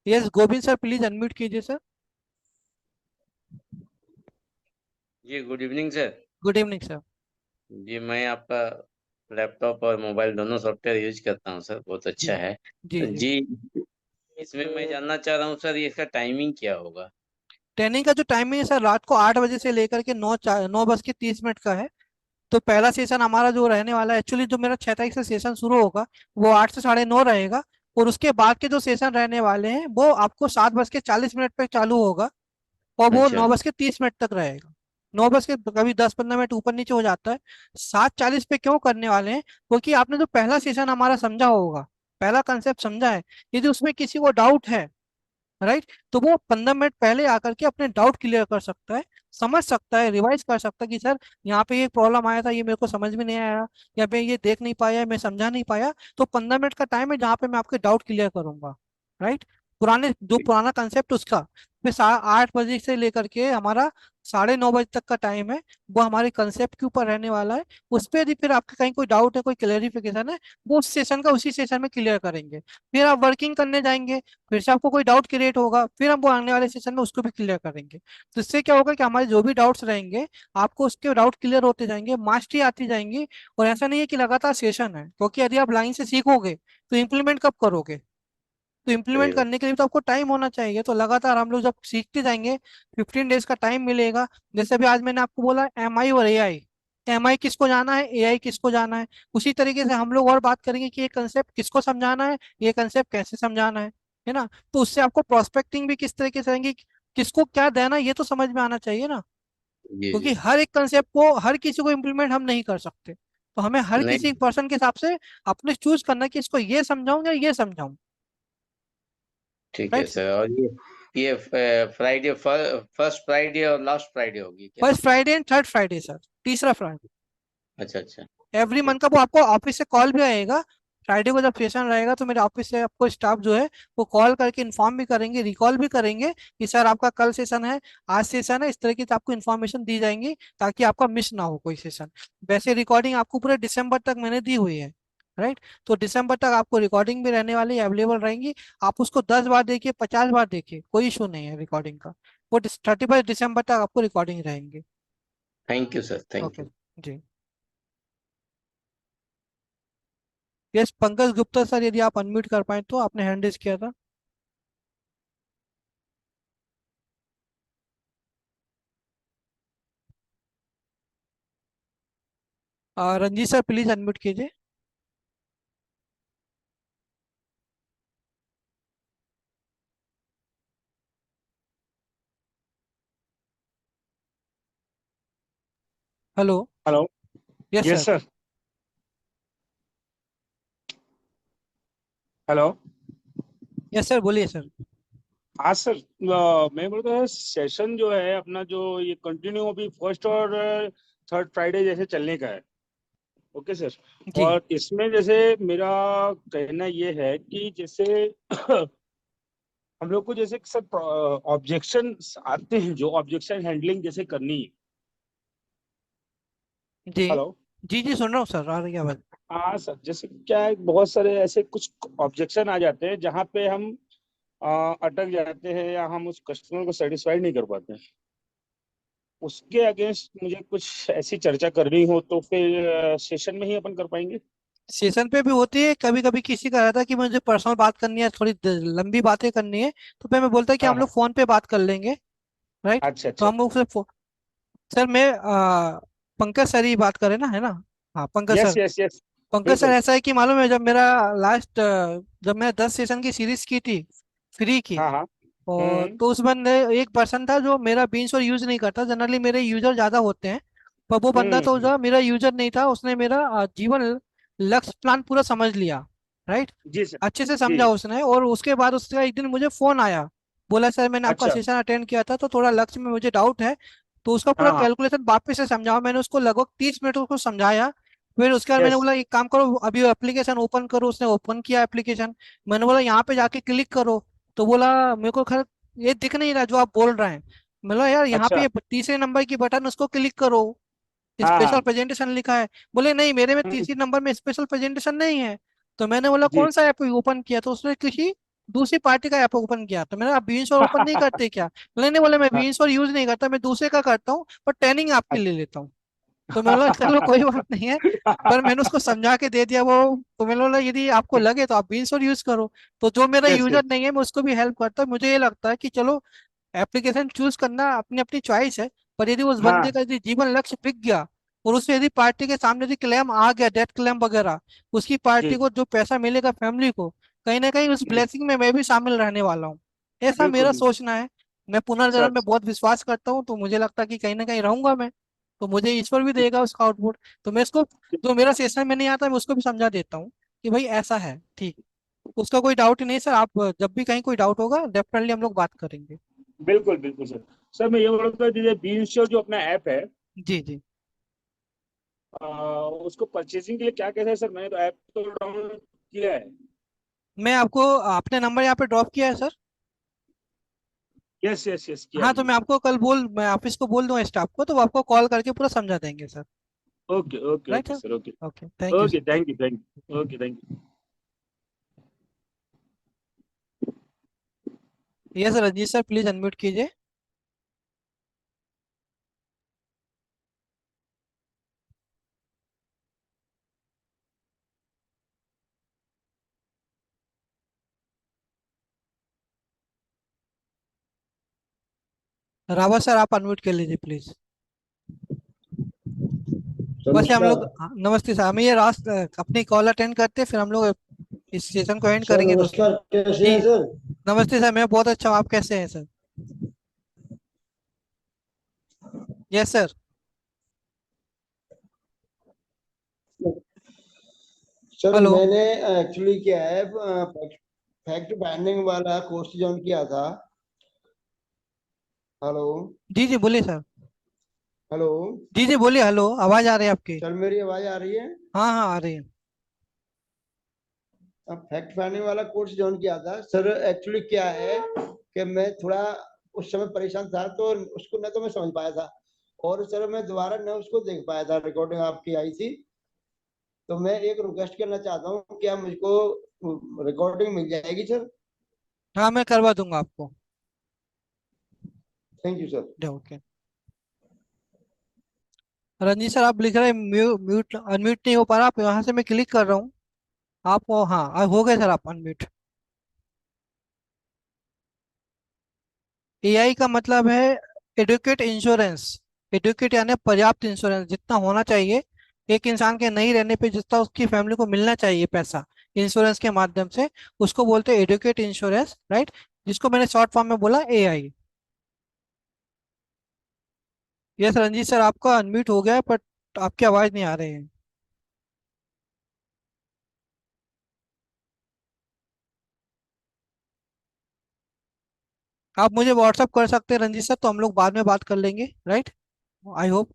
Yes Govind sir, please unmute कीजिए सर। जी good evening sir. Good evening sir. जी मैं आपका लैपटॉप और मोबाइल दोनों सॉफ्टवेयर यूज करता हूँ सर, बहुत जी अच्छा है। जी जी। जी इसमें मैं जानना चाह रहा हूँ सर, ये इसका टाइमिंग क्या होगा? ट्रेनिंग का जो टाइमिंग है सर, रात को 8 बजे से लेकर के 9:30 का है। तो पहला सेशन हमारा जो रहने वाला है, एक्चुअली जो मेरा 6 तारीख से सेशन शुरू होगा वो 8 से 9:30 रहेगा। और उसके बाद के जो सेशन रहने वाले हैं वो आपको 7:40 पे चालू होगा और वो अच्छा 9:30 तक रहेगा। 9 बज के कभी 10-15 मिनट ऊपर नीचे हो जाता है। 7:40 पे क्यों करने वाले हैं? क्योंकि आपने जो पहला सेशन हमारा समझा होगा, पहला कंसेप्ट समझा है, यदि उसमें किसी को डाउट है, राइट, तो वो 15 मिनट पहले आकर के अपने डाउट क्लियर कर सकता है, समझ सकता है, रिवाइज कर सकता है कि सर यहाँ पे ये प्रॉब्लम आया था, ये मेरे को समझ में नहीं आया, या मैं ये देख नहीं पाया, मैं समझा नहीं पाया। तो 15 मिनट का टाइम है जहाँ पे मैं आपके डाउट क्लियर करूंगा। राइट। पुराने जो पुराना कंसेप्ट उसका फिर 8 बजे से लेकर के हमारा 9:30 बजे तक का टाइम है, वो हमारे कंसेप्ट के ऊपर रहने वाला है। उस पर यदि फिर आपके कहीं कोई डाउट है, कोई क्लेरिफिकेशन है, वो उस सेशन का उसी सेशन में क्लियर करेंगे। फिर आप वर्किंग करने जाएंगे, फिर से आपको कोई डाउट क्रिएट होगा, फिर हम वो आने वाले सेशन में उसको भी क्लियर करेंगे। तो इससे क्या होगा कि हमारे जो भी डाउट्स रहेंगे, आपको उसके डाउट क्लियर होते जाएंगे, मास्टरी आती जाएंगी। और ऐसा नहीं है कि लगातार सेशन है, क्योंकि यदि आप लाइन से सीखोगे तो इम्प्लीमेंट कब करोगे? तो सही इम्प्लीमेंट बात। करने के लिए तो आपको टाइम होना चाहिए। तो लगातार हम लोग जब सीखते जाएंगे, 15 डेज का टाइम मिलेगा। जैसे अभी आज मैंने आपको बोला MI और AI, MI किसको जाना है, AI किसको जाना है। उसी तरीके से हम लोग और बात करेंगे कि ये कंसेप्ट किसको समझाना है, ये कंसेप्ट कैसे समझाना है ना। तो उससे आपको प्रोस्पेक्टिंग भी किस तरीके से रहेंगी, किसको क्या देना, ये तो समझ में आना चाहिए ना। जी क्योंकि जी। हर एक कंसेप्ट को हर किसी को इम्प्लीमेंट हम नहीं कर सकते, तो हमें हर नहीं किसी पर्सन के हिसाब से अपने चूज करना है कि इसको ये समझाऊं या ये समझाऊं। ठीक है राइट। सर। और ये फ्राइडे फर्स्ट फ्राइडे और लास्ट फ्राइडे होगी क्या? First Friday and third Friday sir, तीसरा फ्राइडे अच्छा अच्छा। Every okay. मंथ का। वो आपको ऑफिस से कॉल भी आएगा। फ्राइडे को जब सेशन रहेगा तो मेरे ऑफिस से आपको स्टाफ जो है वो कॉल करके इन्फॉर्म भी करेंगे, रिकॉल भी करेंगे कि सर आपका कल सेशन है, आज सेशन है, इस तरीके से आपको इन्फॉर्मेशन दी जाएंगी ताकि आपका मिस ना हो कोई सेशन। वैसे रिकॉर्डिंग आपको पूरे दिसंबर तक मैंने दी हुई है। राइट। तो दिसंबर तक आपको रिकॉर्डिंग भी रहने वाली अवेलेबल रहेंगी। आप उसको 10 बार देखिए, 50 बार देखिए, कोई इशू नहीं है रिकॉर्डिंग का। वो 31 दिसंबर तक आपको रिकॉर्डिंग रहेंगे। Thank you sir, thank okay you. जी। यस पंकज गुप्ता सर, यदि आप अनम्यूट कर पाए तो, आपने हैंड रेज किया था। रंजीत सर प्लीज अनम्यूट कीजिए। Hello. Hello. Yes yes sir. Sir. Hello. Yes sir, बोलिए सर। हाँ सर, मैं बोलता हूँ सेशन जो है अपना, जो ये कंटिन्यू अभी फर्स्ट और थर्ड फ्राइडे जैसे चलने का है। Okay sir. जी और इसमें जैसे मेरा कहना ये है कि जैसे हम लोग को जैसे सर ऑब्जेक्शन आते हैं, जो ऑब्जेक्शन हैंडलिंग जैसे करनी है। जी हेलो। जी जी, सुन रहा हूँ सर, आ रही है आवाज। हाँ सर, जैसे क्या है, बहुत सारे ऐसे कुछ ऑब्जेक्शन आ जाते हैं जहाँ पे हम अटक जाते हैं या हम उस कस्टमर को सेटिस्फाइड नहीं कर पाते हैं। उसके अगेंस्ट मुझे कुछ ऐसी चर्चा करनी हो तो फिर सेशन में ही अपन कर पाएंगे। सेशन पे भी होती है, कभी कभी किसी का रहता है कि मुझे पर्सनल बात करनी है, थोड़ी लंबी बातें करनी है, तो फिर मैं बोलता है कि हाँ हम हाँ। लोग फोन पे बात कर लेंगे। राइट। अच्छा तो अच्छा। हम लोग से सर मैं पंकज सर ही बात करें ना, है ना? हाँ Pankaj yes sir. Yes yes. Pankaj sir बिल्कुल। ऐसा है कि मालूम है, जब मेरा लास्ट जब मैं 10 सेशन की सीरीज की थी फ्री की, हाँ हाँ। और तो उस बंदे एक पर्सन था जो मेरा बीन्स और यूज नहीं करता, जनरली मेरे यूजर ज्यादा होते हैं, पर वो बंदा तो हम्म। जो मेरा यूजर नहीं था, उसने मेरा जीवन लक्ष्य प्लान पूरा समझ लिया, राइट? जी सर। अच्छे से जी। समझा उसने, और उसके बाद उसका एक दिन मुझे फोन आया, बोला सर मैंने आपका अच्छा। सेशन अटेंड किया था तो थोड़ा लक्ष्य में मुझे डाउट है, तो उसका पूरा हाँ हाँ। कैलकुलेशन वापस से समझाओ। मैंने उसको लगभग 30 मिनट उसको समझाया। फिर उसके बाद मैंने यस। बोला एक काम करो, अभी एप्लीकेशन ओपन करो। उसने ओपन किया एप्लीकेशन, मैंने बोला यहाँ पे जाके क्लिक करो, तो बोला मेरे को खैर ये दिख नहीं रहा जो आप बोल रहे हैं। मैं बोला यार यहाँ पे अच्छा। ये तीसरे नंबर की बटन, उसको क्लिक करो, हाँ स्पेशल हाँ। प्रेजेंटेशन लिखा है। बोले नहीं, मेरे में हम्म, तीसरी नंबर में स्पेशल प्रेजेंटेशन नहीं है। तो मैंने बोला जी। कौन सा ऐप ओपन किया? तो उसने किसी दूसरी पार्टी का ऐप ओपन किया। तो मैंने, आप बीन्स और ओपन नहीं करते क्या? बोले नहीं, बोले मैं हाँ, बीन्स और यूज नहीं करता, मैं दूसरे का करता हूँ, पर ट्रेनिंग आपकी ले लेता हूँ। तो मैं बोला चलो कोई बात नहीं है, पर मैंने उसको समझा के दे दिया वो। तो मैंने बोला यदि आपको लगे तो आप बीन्स और यूज करो। तो जो मेरा यस यूजर यस। नहीं है मैं उसको भी हेल्प करता हूँ। मुझे ये लगता है कि चलो एप्लीकेशन चूज करना अपनी अपनी चॉइस है, पर यदि उस बंदे हाँ। का यदि जीवन लक्ष्य बिक गया, और उससे यदि पार्टी के सामने यदि क्लेम आ गया, डेथ क्लेम वगैरह, उसकी पार्टी जी को जो पैसा मिलेगा फैमिली को, कहीं ना कहीं उस जी। ब्लेसिंग में मैं भी शामिल रहने वाला हूँ। ऐसा बिल्कुल मेरा बिल्कुल। सोचना है। मैं पुनर्जन्म सर। में बहुत विश्वास करता हूँ, तो मुझे लगता है कि कहीं ना कहीं रहूंगा मैं, तो मुझे ईश्वर भी देगा उसका आउटपुट। तो मैं इसको, जो मेरा सेशन में नहीं आता मैं उसको भी समझा देता हूँ कि भाई ऐसा है, ठीक, उसका कोई डाउट ही नहीं सर। आप जब भी कहीं कोई डाउट होगा डेफिनेटली हम लोग बात करेंगे। बिल्कुल बिल्कुल सर। सर मैं ये बोल रहा था, जैसे बीन श्योर जो अपना ऐप है, जी जी। उसको परचेसिंग के लिए क्या कहते हैं सर? मैंने तो ऐप तो डाउनलोड किया है। मैं आपको आपने नंबर यहाँ पे ड्रॉप किया है सर। यस यस यस, किया हाँ, तो मैंने। मैं आपको कल मैं ऑफिस को बोल दूंगा स्टाफ को, तो वो आपको कॉल करके पूरा समझा देंगे sir. Okay okay right okay sir. Sir. Okay. Okay, thank you okay, sir. Thank you thank you. Okay, thank you. Yes Ranjeet sir, please unmute कीजिए। रावत सर आप अनम्यूट कर लीजिए प्लीज। सर बस हम लोग, नमस्कार। हाँ, नमस्ते सर, हम ये रात अपनी कॉल अटेंड करते हैं, फिर हम लोग इस सेशन को एंड सर करेंगे दोस्तों। नमस्कार, कैसे जी, हैं सर? नमस्ते सर, मैं बहुत अच्छा हूँ, आप कैसे हैं sir? Yes sir. Sir hello. मैंने एक्चुअली क्या है, फैक्ट फाइंडिंग वाला कोर्स ज्वाइन किया था। हेलो। जी जी बोलिए सर। हेलो। जी जी बोलिए, हेलो, आवाज आ रही है आपकी। सर मेरी आवाज आ रही है? हाँ हाँ आ रही है। अब फैक्ट फाइंडिंग वाला कोर्स ज्वाइन किया था सर। एक्चुअली क्या है कि मैं थोड़ा उस समय परेशान था, तो उसको न तो मैं समझ पाया था, और सर मैं दोबारा न उसको देख पाया था। रिकॉर्डिंग आपकी आई थी, तो मैं एक रिक्वेस्ट करना चाहता हूँ, क्या मुझको रिकॉर्डिंग मिल जाएगी सर? हाँ मैं करवा दूंगा आपको। Thank you sir. Okay. Ranjeet sir आप लिख रहे हैं म्यूट अनम्यूट नहीं हो पा रहा, आप यहाँ से मैं क्लिक कर रहा हूँ। आप हाँ हो गए सर, आप अनम्यूट। एआई का मतलब है एडुकेट इंश्योरेंस। एडुकेट यानी पर्याप्त इंश्योरेंस, जितना होना चाहिए एक इंसान के नहीं रहने पे, जितना उसकी फैमिली को मिलना चाहिए पैसा इंश्योरेंस के माध्यम से, उसको बोलते हैं एडुकेट इंश्योरेंस, राइट? जिसको मैंने शॉर्ट फॉर्म में बोला एआई। यस रंजीत सर, आपका अनम्यूट हो गया है, बट आपकी आवाज नहीं आ रही है। आप मुझे व्हाट्सअप कर सकते हैं रंजीत सर, तो हम लोग बाद में बात कर लेंगे, राइट? I hope.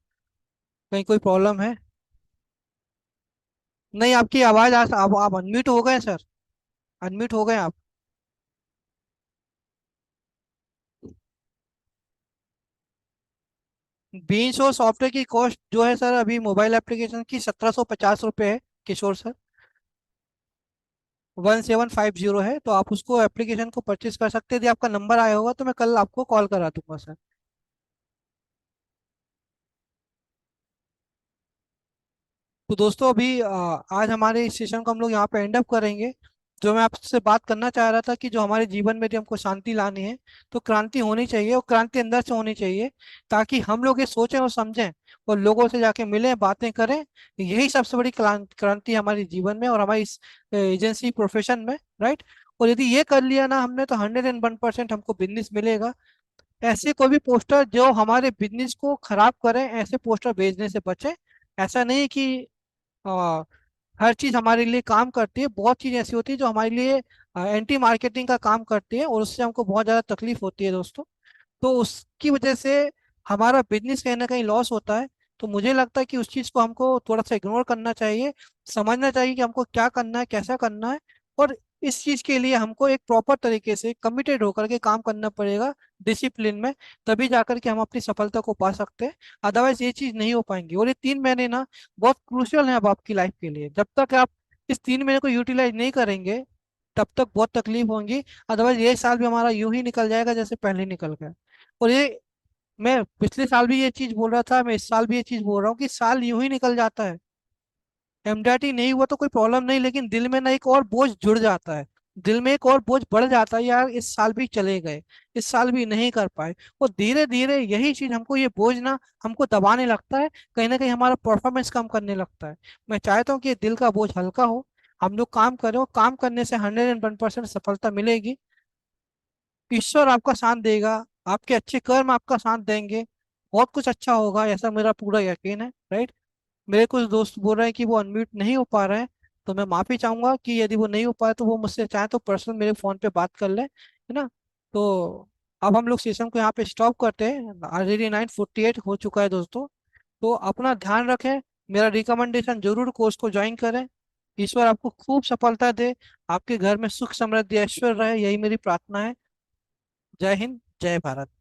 कहीं कोई प्रॉब्लम है? नहीं, आपकी आवाज आप अनम्यूट हो गए सर, अनम्यूट हो गए आप। बीन्स और सॉफ्टवेयर की कॉस्ट जो है सर अभी मोबाइल एप्लीकेशन की 1750 रुपये है किशोर सर। 1750 है, तो आप उसको एप्लीकेशन को परचेज कर सकते हैं। यदि आपका नंबर आया होगा तो मैं कल आपको कॉल करा दूंगा सर। तो दोस्तों अभी आज हमारे इस सेशन को हम लोग यहाँ पे एंड अप करेंगे। जो मैं आपसे बात करना चाह रहा था कि जो हमारे जीवन में यदि हमको शांति लानी है तो क्रांति होनी चाहिए, और क्रांति अंदर से होनी चाहिए, ताकि हम लोग ये सोचें और समझें और लोगों से जाके मिलें, बातें करें। यही सबसे बड़ी क्रांति है हमारे जीवन में और हमारी इस एजेंसी प्रोफेशन में, राइट। और यदि ये कर लिया ना हमने, तो 101% हमको बिजनेस मिलेगा। ऐसे कोई भी पोस्टर जो हमारे बिजनेस को खराब करें, ऐसे पोस्टर भेजने से बचें। ऐसा नहीं कि हर चीज हमारे लिए काम करती है, बहुत चीज ऐसी होती है जो हमारे लिए एंटी मार्केटिंग का काम करती है और उससे हमको बहुत ज्यादा तकलीफ होती है दोस्तों। तो उसकी वजह से हमारा बिजनेस कहीं ना कहीं लॉस होता है। तो मुझे लगता है कि उस चीज को हमको थोड़ा सा इग्नोर करना चाहिए, समझना चाहिए कि हमको क्या करना है, कैसा करना है। और इस चीज के लिए हमको एक प्रॉपर तरीके से कमिटेड होकर के काम करना पड़ेगा, डिसिप्लिन में। तभी जाकर के हम अपनी सफलता को पा सकते हैं। अदरवाइज ये चीज नहीं हो पाएंगी। और ये 3 महीने ना बहुत क्रूशियल है अब आपकी लाइफ के लिए। जब तक आप इस 3 महीने को यूटिलाइज नहीं करेंगे, तब तक बहुत तकलीफ होंगी। अदरवाइज ये साल भी हमारा यूं ही निकल जाएगा जैसे पहले निकल गया। और ये मैं पिछले साल भी ये चीज बोल रहा था, मैं इस साल भी ये चीज बोल रहा हूँ कि साल यूं ही निकल जाता है। एमडीआरटी नहीं हुआ तो कोई प्रॉब्लम नहीं, लेकिन दिल में ना एक और बोझ जुड़ जाता है, दिल में एक और बोझ बढ़ जाता है, यार इस साल भी चले गए, इस साल भी नहीं कर पाए। और धीरे धीरे यही चीज हमको, ये बोझ ना हमको दबाने लगता है, कहीं ना कहीं हमारा परफॉर्मेंस कम करने लगता है। मैं चाहता हूँ कि ये दिल का बोझ हल्का हो, हम लोग काम करें, और काम करने से 101% सफलता मिलेगी। ईश्वर आपका साथ देगा, आपके अच्छे कर्म आपका साथ देंगे, बहुत कुछ अच्छा होगा, ऐसा मेरा पूरा यकीन है, राइट। मेरे कुछ दोस्त बोल रहे हैं कि वो अनम्यूट नहीं हो पा रहे हैं, तो मैं माफी चाहूंगा कि यदि वो नहीं हो पाए तो वो मुझसे चाहे तो पर्सनल मेरे फोन पे बात कर ले, है ना। तो अब हम लोग सेशन को यहाँ पे स्टॉप करते हैं, ऑलरेडी 9:48 हो चुका है दोस्तों। तो अपना ध्यान रखें, मेरा रिकमेंडेशन जरूर कोर्स को ज्वाइन करें। ईश्वर आपको खूब सफलता दे, आपके घर में सुख समृद्धि ऐश्वर्य रहे, यही मेरी प्रार्थना है। जय हिंद, जय भारत।